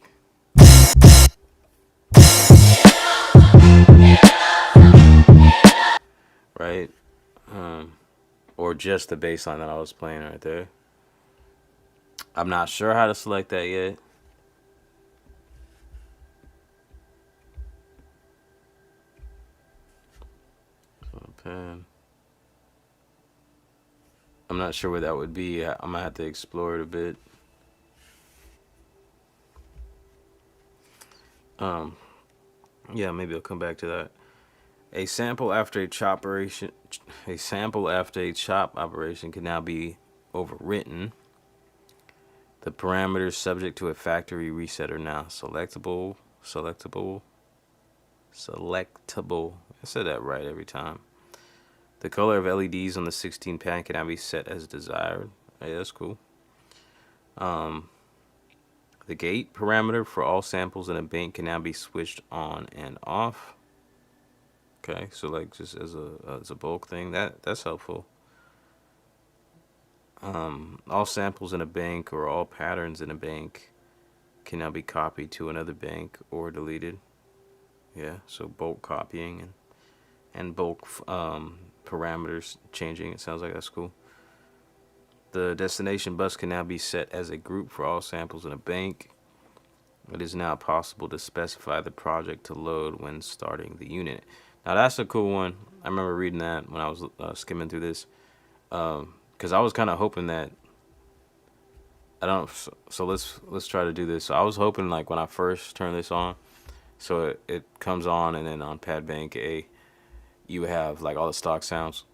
Speaker 1: right, or just the bass line that I was playing right there. I'm not sure how to select that yet. Pen. I'm not sure where that would be. I'm gonna have to explore it a bit. Yeah, maybe I'll come back to that. A sample after a chop operation can now be overwritten. The parameters subject to a factory reset are now selectable. I said that right every time. The color of LEDs on the 16 pan can now be set as desired. Hey, that's cool. The gate parameter for all samples in a bank can now be switched on and off. Okay, so like just as a bulk thing, that's helpful. All samples in a bank or all patterns in a bank can now be copied to another bank or deleted. Yeah, so bulk copying and bulk parameters changing. It sounds like that's cool. The destination bus can now be set as a group for all samples in a bank. It is now possible to specify the project to load when starting the unit. Now that's a cool one. I remember reading that when I was skimming through this, because I was kind of hoping that I don't. So let's try to do this. So I was hoping like when I first turn this on, so it comes on, and then on Pad Bank A, you have like all the stock sounds,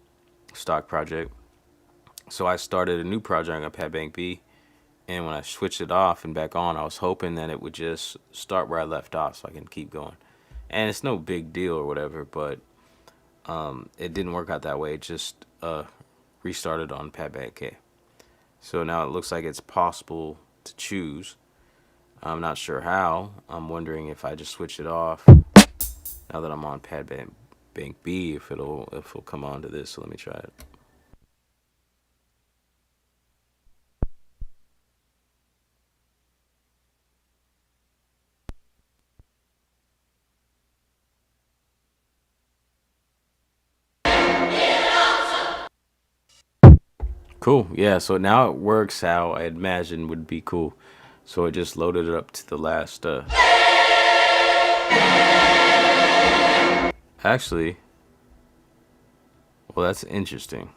Speaker 1: stock project. So I started a new project on Pad Bank B, and when I switched it off and back on, I was hoping that it would just start where I left off so I can keep going. And it's no big deal or whatever, but it didn't work out that way. It just restarted on Pad Bank A. So now it looks like it's possible to choose. I'm not sure how. I'm wondering if I just switch it off now that I'm on Pad Bank B, if it'll come on to this. So let me try it. Cool. Yeah, so now it works how I imagine would be cool. So it just loaded it up to the last actually, well, that's interesting.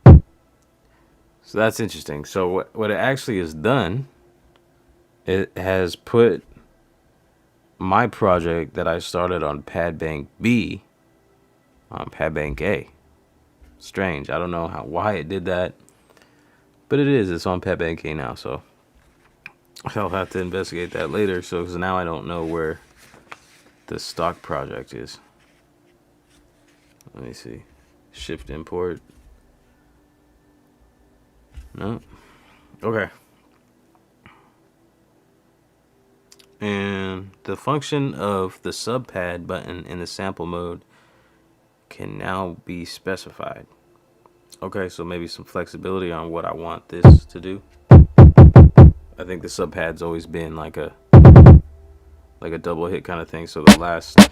Speaker 1: So that's interesting. So what it actually has done, it has put my project that I started on Pad Bank B on Pad Bank A. Strange. I don't know why it did that, but it is. It's on Pad Bank A now, so I'll have to investigate that later. So because now I don't know where the stock project is. Let me see. Shift import. No. Okay. And the function of the subpad button in the sample mode can now be specified. Okay, so maybe some flexibility on what I want this to do. I think the subpad's always been like a double hit kind of thing, so the last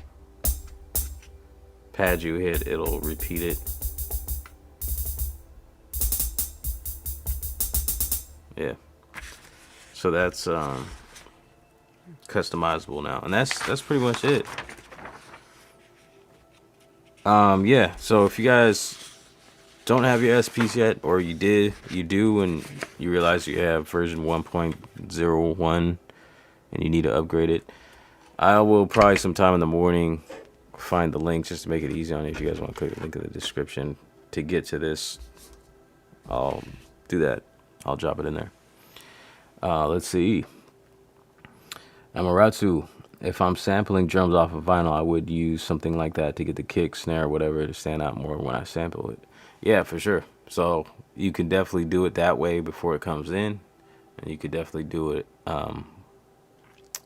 Speaker 1: pad you hit, it'll repeat it. Yeah. So that's customizable now, and that's pretty much it. Yeah, so if you guys don't have your SPs yet, or you do, and you realize you have version 1.01 and you need to upgrade it, I will probably sometime in the morning find the link just to make it easy on you. If you guys want to click the link in the description to get to this, I'll do that. I'll drop it in there. Let's see. Amaratu. If I'm sampling drums off of vinyl, I would use something like that to get the kick, snare, whatever to stand out more when I sample it. Yeah, for sure. So you can definitely do it that way before it comes in, and you could definitely do it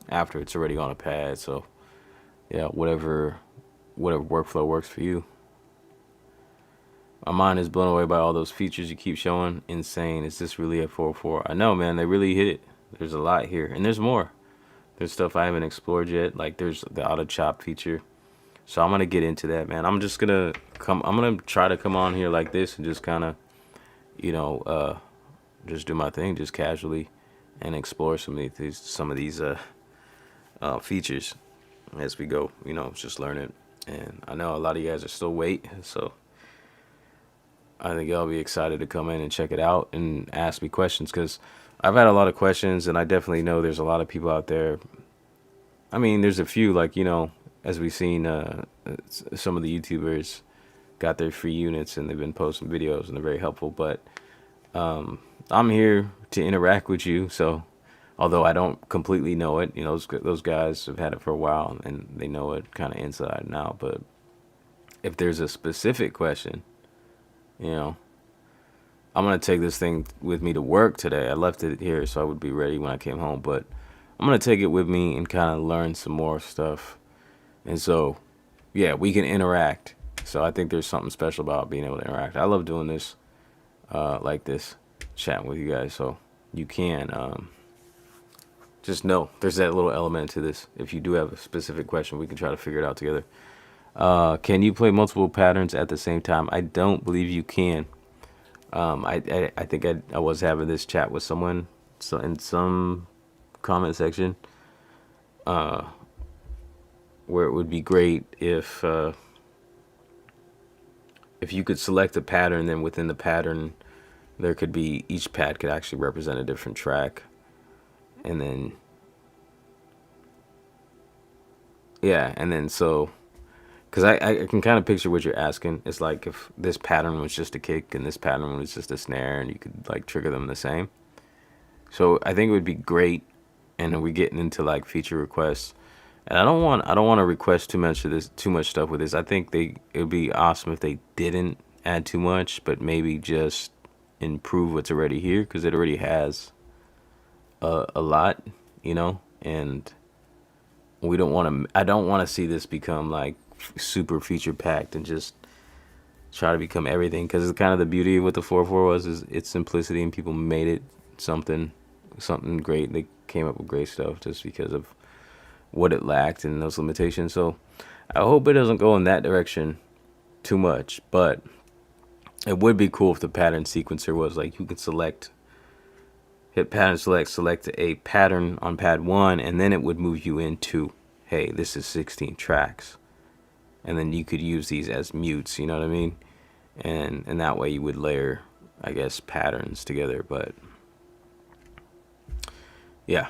Speaker 1: after it's already on a pad. So yeah, whatever workflow works for you. My mind is blown away by all those features you keep showing. Insane. Is this really a 404? I know, man. They really hit it. There's a lot here, and there's more. There's stuff I haven't explored yet. Like there's the auto chop feature. So I'm gonna get into that, man. I'm gonna try to come on here like this and just kind of, you know, just do my thing, just casually, and explore some of these features as we go. You know, just learn it. And I know a lot of you guys are still waiting, so I think y'all be excited to come in and check it out and ask me questions, because I've had a lot of questions, and I definitely know there's a lot of people out there. I mean, there's a few, like, you know, as we've seen, some of the YouTubers got their free units and they've been posting videos and they're very helpful. But I'm here to interact with you. So although I don't completely know it, you know, those guys have had it for a while and they know it kind of inside and out. But if there's a specific question, you know, I'm going to take this thing with me to work today. I left it here so I would be ready when I came home. But I'm going to take it with me and kind of learn some more stuff. And so, yeah, we can interact. So I think there's something special about being able to interact. I love doing this like this, chatting with you guys. So you can just know there's that little element to this. If you do have a specific question, we can try to figure it out together. Can you play multiple patterns at the same time? I don't believe you can. I think I was having this chat with someone in some comment section where it would be great if you could select a pattern, then within the pattern there could be, each pad could actually represent a different track. And then yeah, and then so because I can kind of picture what you're asking. It's like if this pattern was just a kick and this pattern was just a snare, and you could like trigger them the same. So I think it would be great, and we're getting into like feature requests. And I don't want to request too much stuff with this. I think it would be awesome if they didn't add too much, but maybe just improve what's already here, because it already has a lot, you know. And we don't want to. I don't want to see this become like super feature packed and just try to become everything, because it's kind of the beauty of what the 404 was, is its simplicity, and people made it something great. They came up with great stuff just because of what it lacked and those limitations. So I hope it doesn't go in that direction too much, but it would be cool if the pattern sequencer was like you could hit pattern select a pattern on pad 1, and then it would move you into, hey, this is 16 tracks, and then you could use these as mutes, you know what I mean? And that way you would layer, I guess, patterns together. But yeah,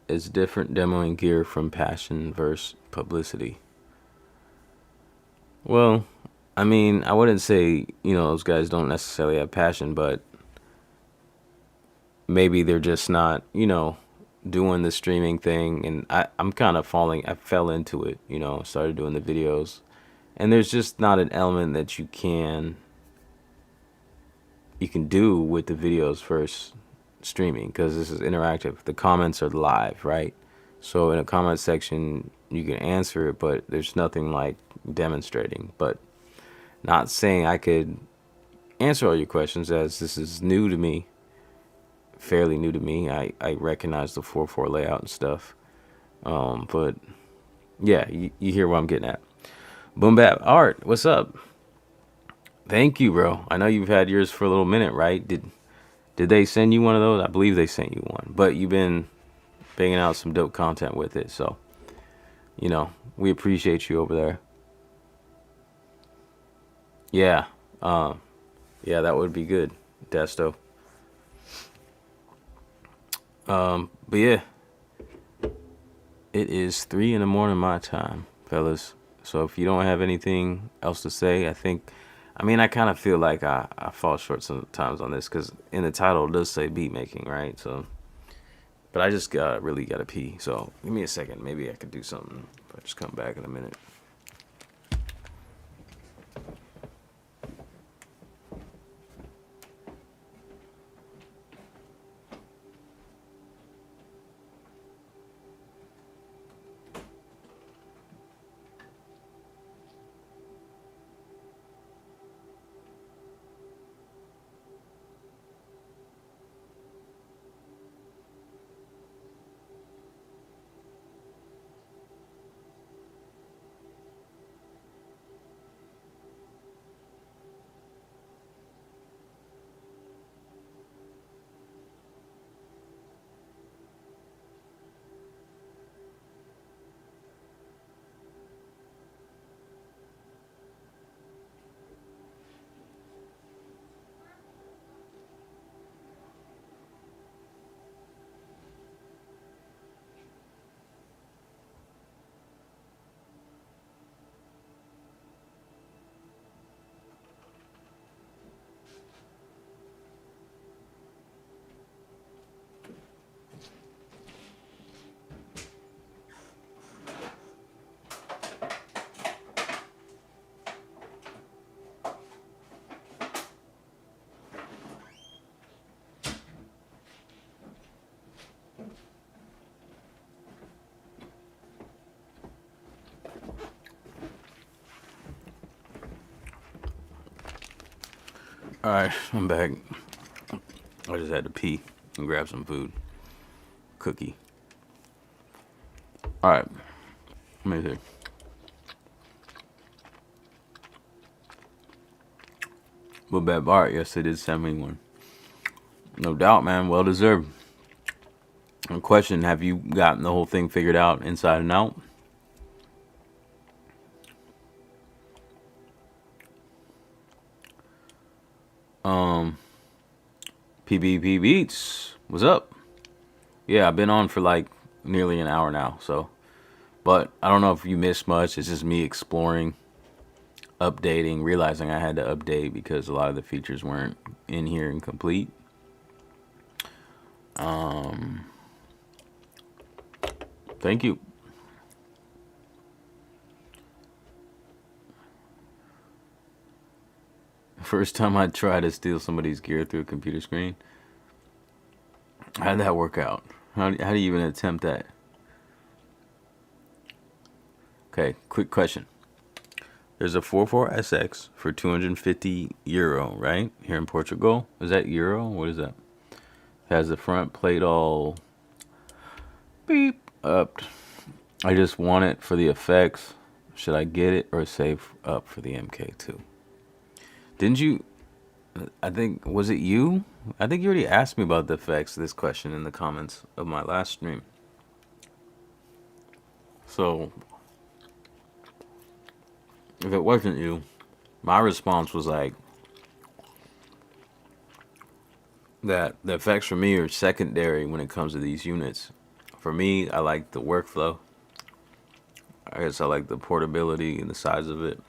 Speaker 1: it's different demoing gear from passion versus publicity. Well, I mean, I wouldn't say, you know, those guys don't necessarily have passion, but maybe they're just not, you know, doing the streaming thing. And I'm kind of I fell into it, you know, started doing the videos, and there's just not an element that you can do with the videos versus streaming, because this is interactive. The comments are live, right? So in a comment section you can answer it, but there's nothing like demonstrating. But not saying I could answer all your questions, as this is new to me, fairly new to me. I recognize the 4/4 layout and stuff, but yeah, you hear what I'm getting at. Boom Bap Art, what's up? Thank you, bro. I know you've had yours for a little minute, right? Did they send you one of those? I believe they sent you one, but you've been banging out some dope content with it, so you know we appreciate you over there. Yeah. Yeah, that would be good, Desto. But yeah, it is 3 in the morning my time, fellas. So if you don't have anything else to say, I mean, I kind of feel like I fall short sometimes on this because in the title it does say beat making, right? So, but I just really gotta pee. So give me a second. Maybe I could do something if I just come back in a minute. All right, I'm back. I just had to pee and grab some food, cookie. All right, let me see. But bad Bart, yes, it is 71. No doubt, man. Well deserved. And question: have you gotten the whole thing figured out inside and out? PBP Beats, what's up? Yeah, I've been on for like nearly an hour now, so. But I don't know if you missed much. It's just me exploring, updating, realizing I had to update because a lot of the features weren't in here and complete. Thank you. First time I tried to steal somebody's gear through a computer screen. How'd that work out? How do you even attempt that? Okay, quick question. There's a 404SX for 250 euro, right? Here in Portugal. Is that euro? What is that? Has the front plate all beep up. I just want it for the effects. Should I get it or save up for the MK2? Didn't you? I think, was it you? I think you already asked me about the effects, this question in the comments of my last stream. So, if it wasn't you, my response was like, that the effects for me are secondary when it comes to these units. For me, I like the workflow. I guess I like the portability and the size of it,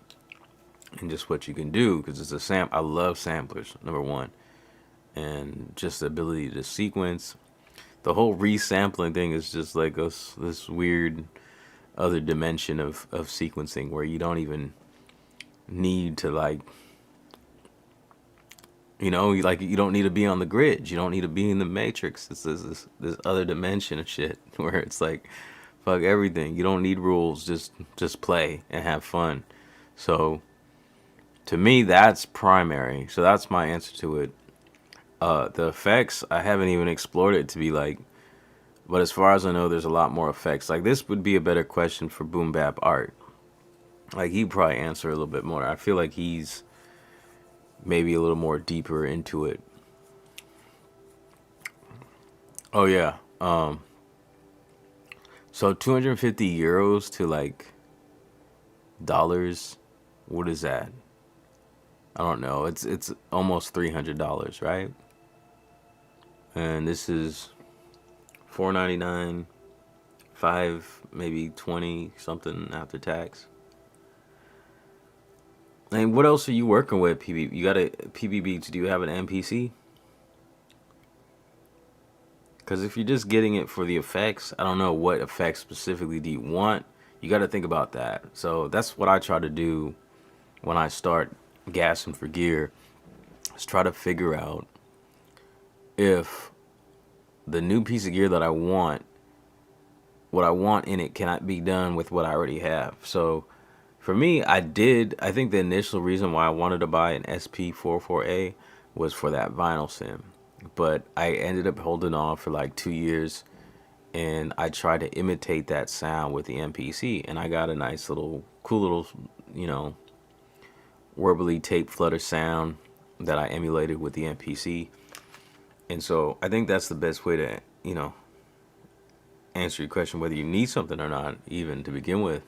Speaker 1: and just what you can do because it's a I love samplers, number one, and just the ability to sequence. The whole resampling thing is just like this weird other dimension of sequencing where you don't even need to like, you know, like you don't need to be on the grid. You don't need to be in the matrix. It's this other dimension of shit where it's like, fuck everything. You don't need rules. Just play and have fun. So to me, that's primary. So that's my answer to it. The effects, I haven't even explored it to be like, but as far as I know, there's a lot more effects. Like this would be a better question for Boom Bap Art. Like he'd probably answer a little bit more. I feel like he's maybe a little more deeper into it. Oh yeah. So 250 euros to like dollars. What is that? I don't know. It's almost $300, right? And this is $499, maybe 20 something after tax. And what else are you working with, PB? You got a PB Beats? Do you have an MPC? Because if you're just getting it for the effects, I don't know what effects specifically do you want. You got to think about that. So that's what I try to do when I start gassing for gear. Is try to figure out if the new piece of gear that I want, what I want in it, cannot be done with what I already have. So for me, I think the initial reason why I wanted to buy an SP-404A was for that vinyl sim. But I ended up holding on for like 2 years, and I tried to imitate that sound with the MPC, and I got a nice little, cool little, you know, warbly tape flutter sound that I emulated with the MPC. And so I think that's the best way to, you know, answer your question whether you need something or not, even to begin with.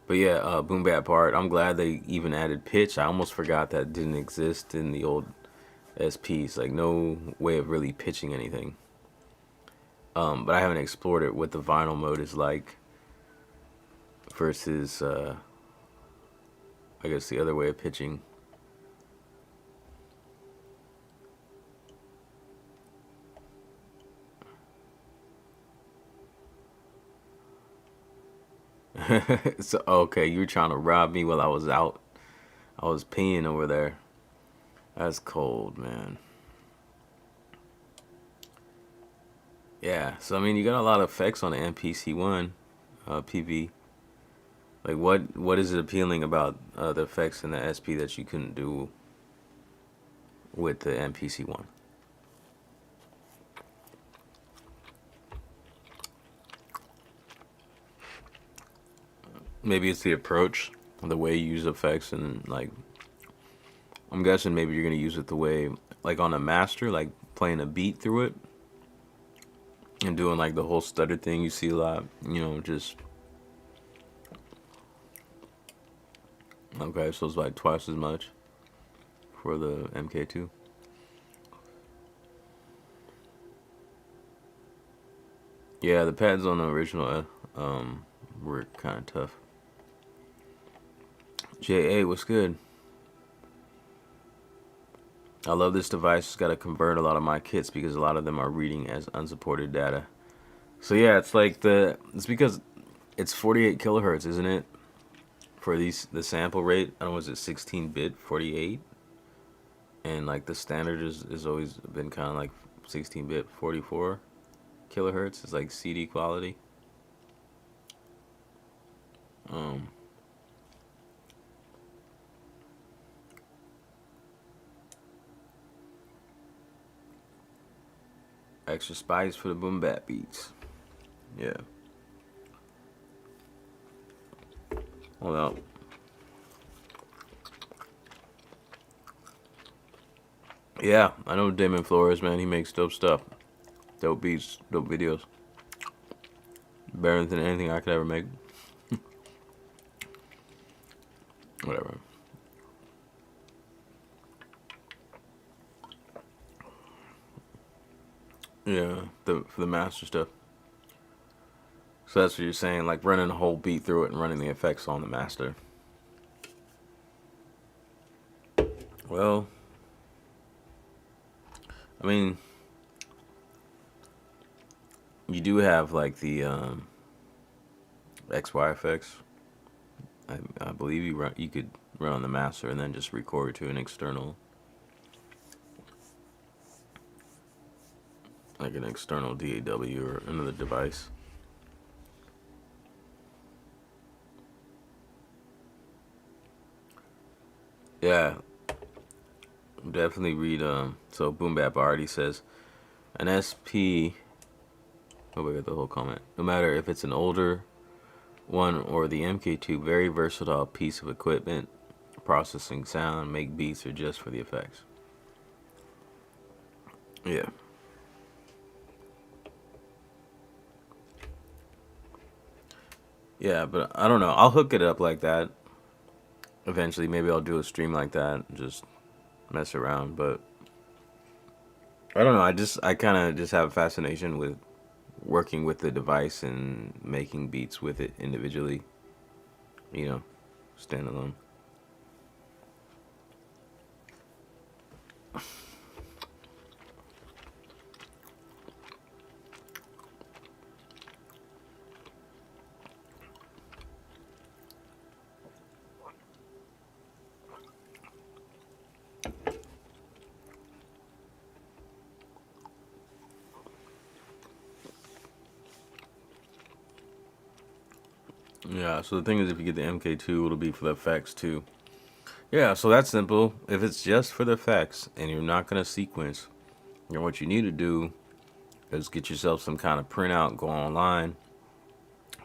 Speaker 1: But yeah, boom bap part. I'm glad they even added pitch. I almost forgot that didn't exist in the old SPs. Like no way of really pitching anything. But I haven't explored it what the vinyl mode is like versus, I guess the other way of pitching. So okay, you were trying to rob me while I was out. I was peeing over there. That's cold, man. Yeah, so I mean, you got a lot of effects on the MPC1, PB. Like, what is it appealing about the effects in the SP that you couldn't do with the MPC1? Maybe it's the approach, the way you use effects, and like, I'm guessing maybe you're gonna use it the way, like on a master, like playing a beat through it, and doing like the whole stutter thing you see a lot, you know, just. Okay, so it's like twice as much for the MK2. Yeah, the pads on the original were kind of tough. JA, what's good? I love this device. It's got to convert a lot of my kits because a lot of them are reading as unsupported data. So yeah, it's like it's because it's 48 kilohertz, isn't it? For the sample rate, I don't know, is it 16-bit, 48? And like the standard is always been kind of like 16-bit, 44 kilohertz. It's like CD quality. Extra spice for the boom bap beats. Yeah. Hold up. Yeah, I know Damon Flores, man. He makes dope stuff. Dope beats, dope videos. Better than anything I could ever make. Whatever. Yeah, for the master stuff. So that's what you're saying, like running a whole beat through it and running the effects on the master. Well, I mean, you do have like the XY effects. I believe you could run on the master and then just record to an external, like an external DAW or another device. Yeah, definitely read. So Boom Bap already says an SP. Oh, we got the whole comment. No matter if it's an older one or the MK2, very versatile piece of equipment, processing sound, make beats, or just for the effects. Yeah. Yeah, but I don't know. I'll hook it up like that eventually. Maybe I'll do a stream like that, and just mess around. But I don't know. I kind of just have a fascination with working with the device and making beats with it individually. You know, standalone. Yeah, so the thing is, if you get the MK2, it'll be for the effects too. Yeah, so that's simple. If it's just for the effects and you're not going to sequence, then what you need to do is get yourself some kind of printout, go online,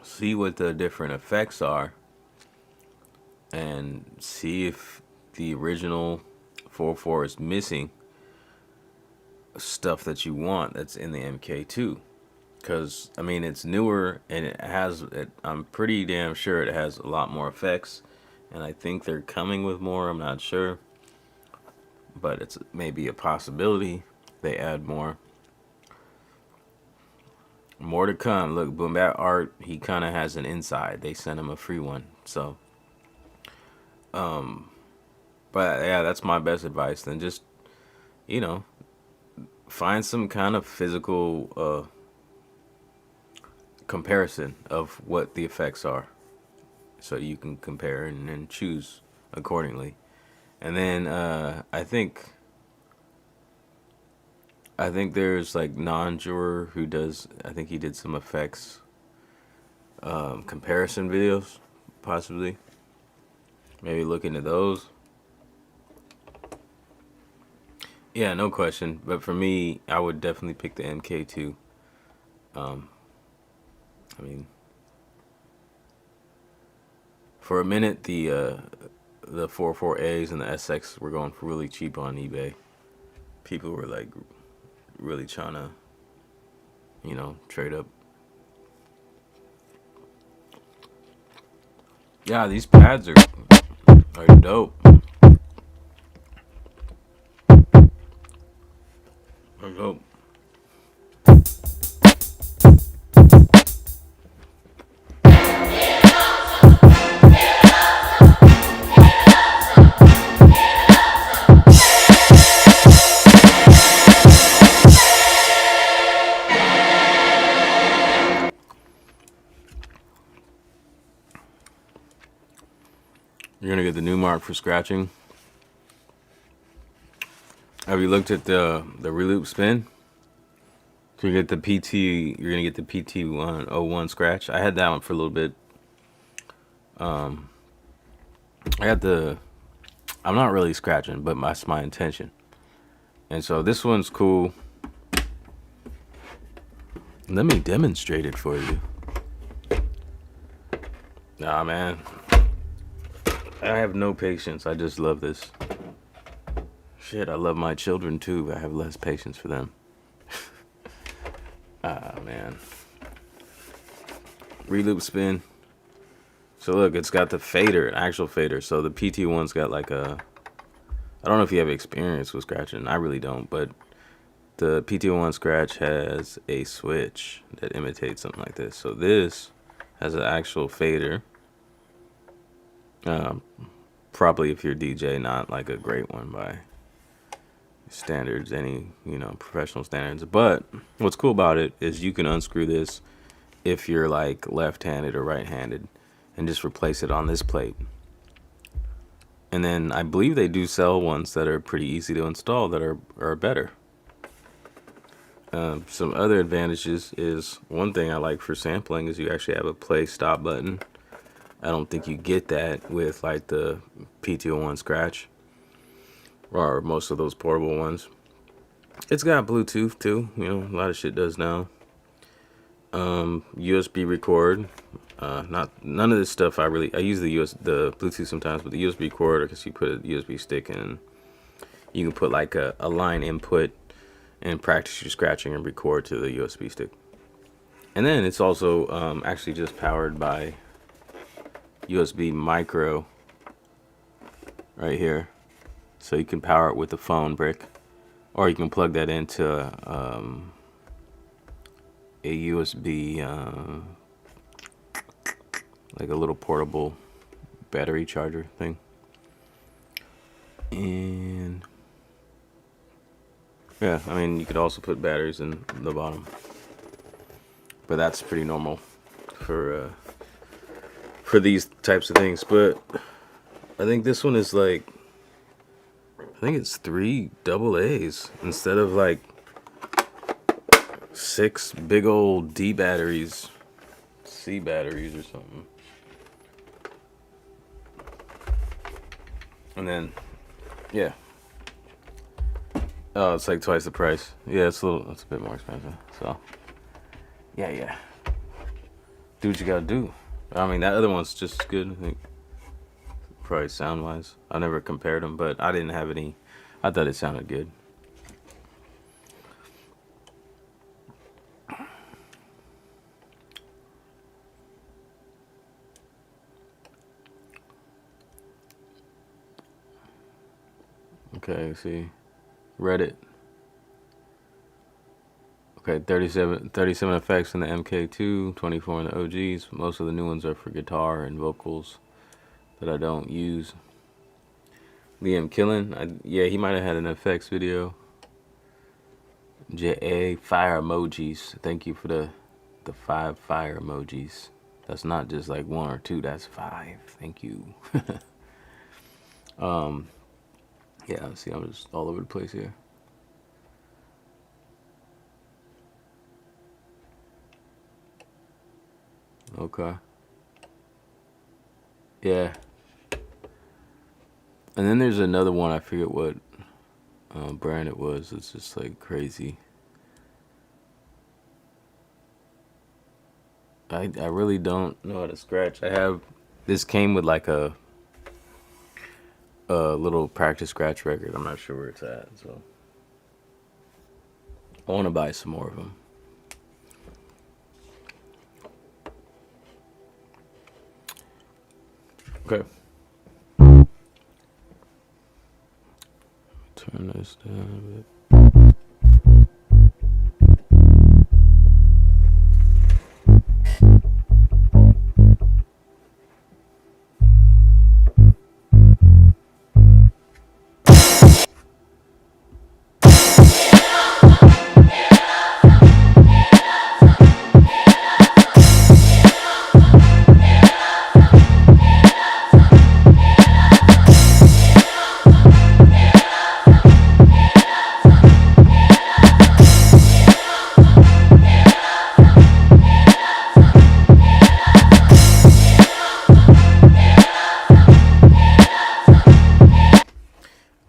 Speaker 1: see what the different effects are, and see if the original 404 is missing stuff that you want that's in the MK2. Because, I mean, it's newer and I'm pretty damn sure it has a lot more effects. And I think they're coming with more, I'm not sure. But it's maybe a possibility they add more. More to come. Look, Boom Bat Art, he kind of has an inside. They sent him a free one. So, but yeah, that's my best advice. Then just, find some kind of physical comparison of what the effects are, so you can compare and then choose accordingly. And then I think there's like Non-Juror who does, I think he did some effects comparison videos, possibly. Maybe look into those. Yeah, no question. But for me, I would definitely pick the MK2. I mean, for a minute, the 404As and the SX were going for really cheap on eBay. People were like really trying to, trade up. Yeah, these pads are dope. Are dope. You're gonna get the new mark for scratching. Have you looked at the reloop spin? So you get the PT. You're gonna get the PT101 scratch. I had that one for a little bit. I got the. I'm not really scratching, but that's my intention. And so this one's cool. Let me demonstrate it for you. Nah, man. I have no patience. I just love this. Shit, I love my children too. I have less patience for them. Ah, man. Reloop spin. So look, it's got the fader, an actual fader. So the PT1's got like a... I don't know if you have experience with scratching. I really don't, but the PT1 scratch has a switch that imitates something like this. So this has an actual fader. Probably if you're DJ, not like a great one by standards, any professional standards. But what's cool about it is you can unscrew this if you're like left-handed or right-handed and just replace it on this plate. And then I believe they do sell ones that are pretty easy to install that are better. Some other advantages is, one thing I like for sampling is you actually have a play stop button. I don't think you get that with like the PT01 scratch or most of those portable ones. It's got Bluetooth too, a lot of shit does now. USB record. None of this stuff I use the Bluetooth sometimes, but the USB record, because you put a USB stick in, you can put like a line input and practice your scratching and record to the USB stick. And then it's also actually just powered by USB micro right here, so you can power it with a phone brick, or you can plug that into a USB, like a little portable battery charger thing. And yeah, I mean, you could also put batteries in the bottom, but that's pretty normal for these types of things. But I think this one is like, I think it's 3 AA's instead of like 6 big old D batteries, C batteries or something. And then, yeah. Oh, it's like twice the price. Yeah, it's a bit more expensive. So, yeah. Do what you gotta do. I mean, that other one's just good, I think. Probably sound-wise. I never compared them, but I didn't have any. I thought it sounded good. Okay, see. Reddit. Okay, 37 effects in the MKII, 24 in the OGs. Most of the new ones are for guitar and vocals that I don't use. Liam Killen, yeah, he might have had an effects video. JA, fire emojis. Thank you for the 5 fire emojis. That's not just like 1 or 2, that's 5. Thank you. Yeah, see, I'm just all over the place here. Okay. Yeah. And then there's another one, I forget what brand it was. It's just like crazy. I really don't know how to scratch. This came with like a little practice scratch record. I'm not sure where it's at, so I want to buy some more of them. Okay. Turn this down a bit.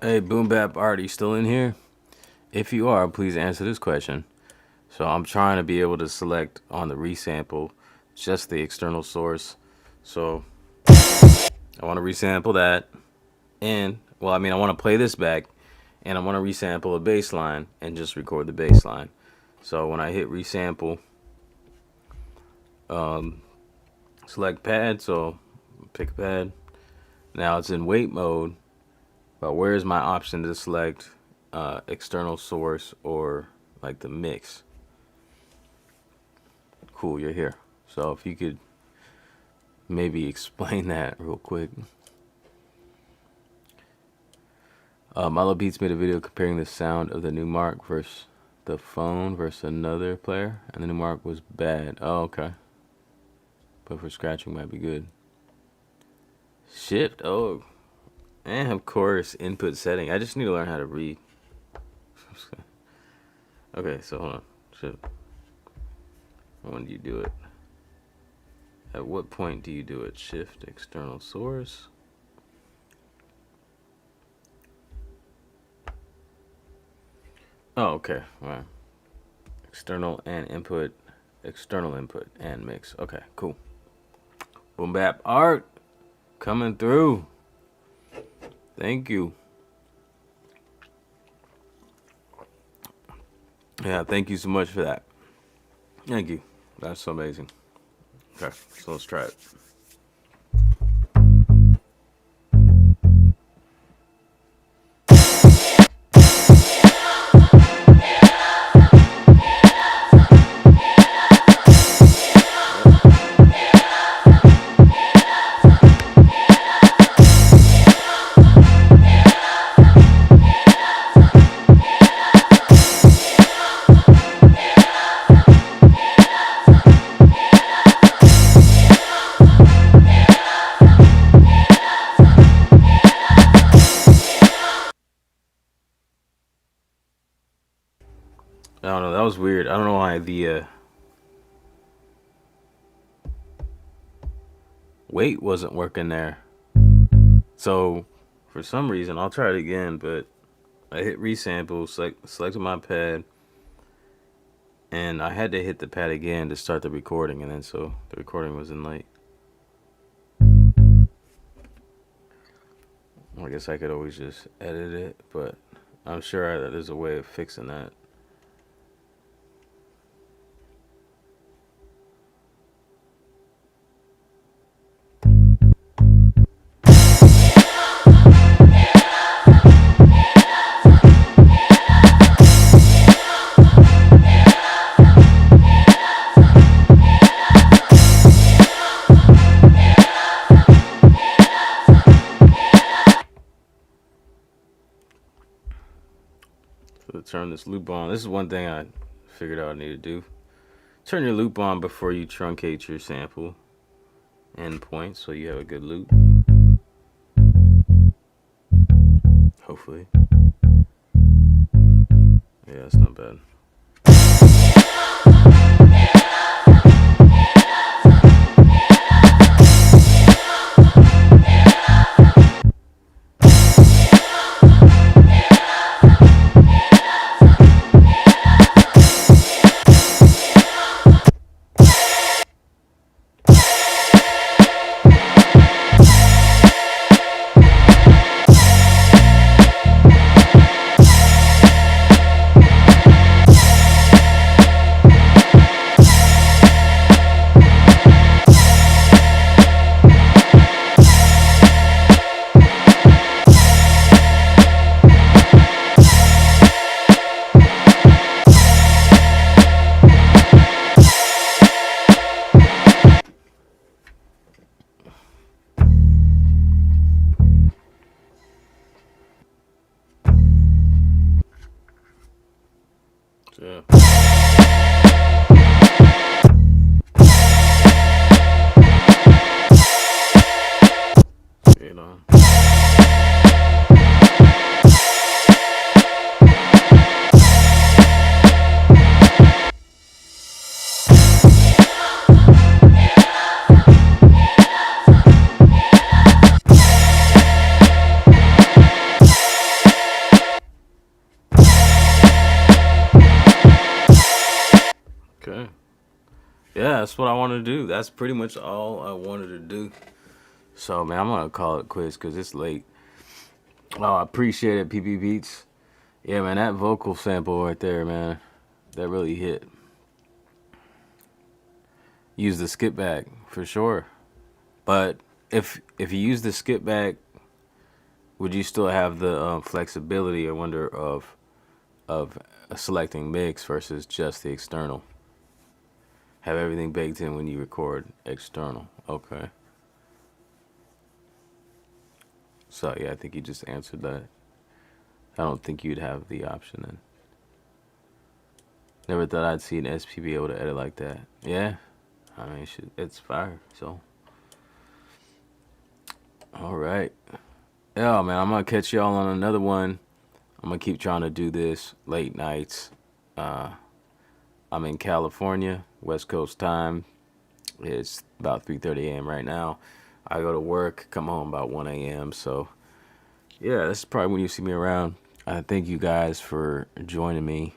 Speaker 1: Hey, Boom Bap Art, are you still in here? If you are, please answer this question. So I'm trying to be able to select on the resample just the external source. So I want to resample that. And, well, I mean, I want to play this back. And I want to resample a bass line and just record the bass line. So when I hit resample, select pad. So pick a pad. Now it's in wait mode. But where's my option to select external source or like the mix? Cool, you're here. So if you could maybe explain that real quick. Milo Beats made a video comparing the sound of the new Mark versus the phone versus another player, and the new Mark was bad. Oh, okay. But for scratching might be good. Shift, oh. And of course, input setting. I just need to learn how to read. Okay, so hold on. Shift. When do you do it? At what point do you do it? Shift, external source. Oh, okay. All right. External and input. External input and mix. Okay, cool. Boom Bap Art coming through. Thank you. Yeah, thank you so much for that. Thank you. That's so amazing. Okay, so let's try it. I don't know. That was weird. I don't know why the weight wasn't working there. So for some reason, I'll try it again, but I hit resample, selected my pad, and I had to hit the pad again to start the recording, and then so the recording wasn't late. I guess I could always just edit it, but I'm sure that there's a way of fixing that. So to turn this loop on, this is one thing I figured out I need to do. Turn your loop on before you truncate your sample endpoint so you have a good loop. Hopefully. Yeah, that's not bad. Yeah. You know. Okay. Yeah, that's what I wanted to do. That's pretty much all I wanted to do. So, man, I'm going to call it quits because it's late. Oh, I appreciate it, PP Beats. Yeah, man, that vocal sample right there, man, that really hit. Use the skip back for sure. But if you use the skip back, would you still have the flexibility, I wonder, of selecting mix versus just the external? Have everything baked in when you record external. Okay. So yeah, I think you just answered that. I don't think you'd have the option then. Never thought I'd see an SP be able to edit like that. Yeah, I mean, it's fire. So, all right. Yeah, man, I'm gonna catch y'all on another one. I'm gonna keep trying to do this late nights. I'm in California, West Coast time. It's about 3:30 a.m. right now. I go to work, come home about 1 a.m. So, yeah, this is probably when you see me around. I thank you guys for joining me.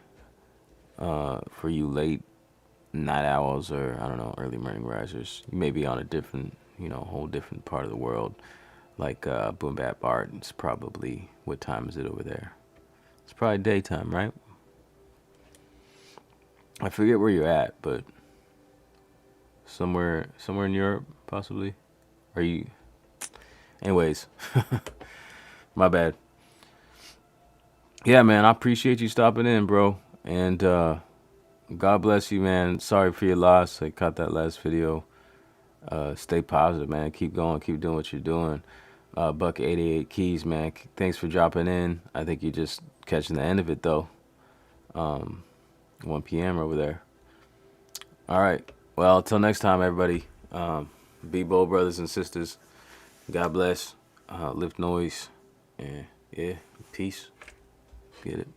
Speaker 1: For you late night owls or, I don't know, early morning risers. You may be on a different, whole different part of the world. Like Boom Bap Art. It's probably, what time is it over there? It's probably daytime, right? I forget where you're at, but somewhere in Europe, possibly. Are you? Anyways, my bad. Yeah, man, I appreciate you stopping in, bro. And God bless you, man. Sorry for your loss. I caught that last video. Stay positive, man. Keep going. Keep doing what you're doing. Buck 88 Keys, man. Thanks for dropping in. I think you're just catching the end of it, though. 1 p.m. over there. All right. Well, until next time, everybody. Be bold, brothers and sisters. God bless. Lift noise. And yeah, peace. Get it.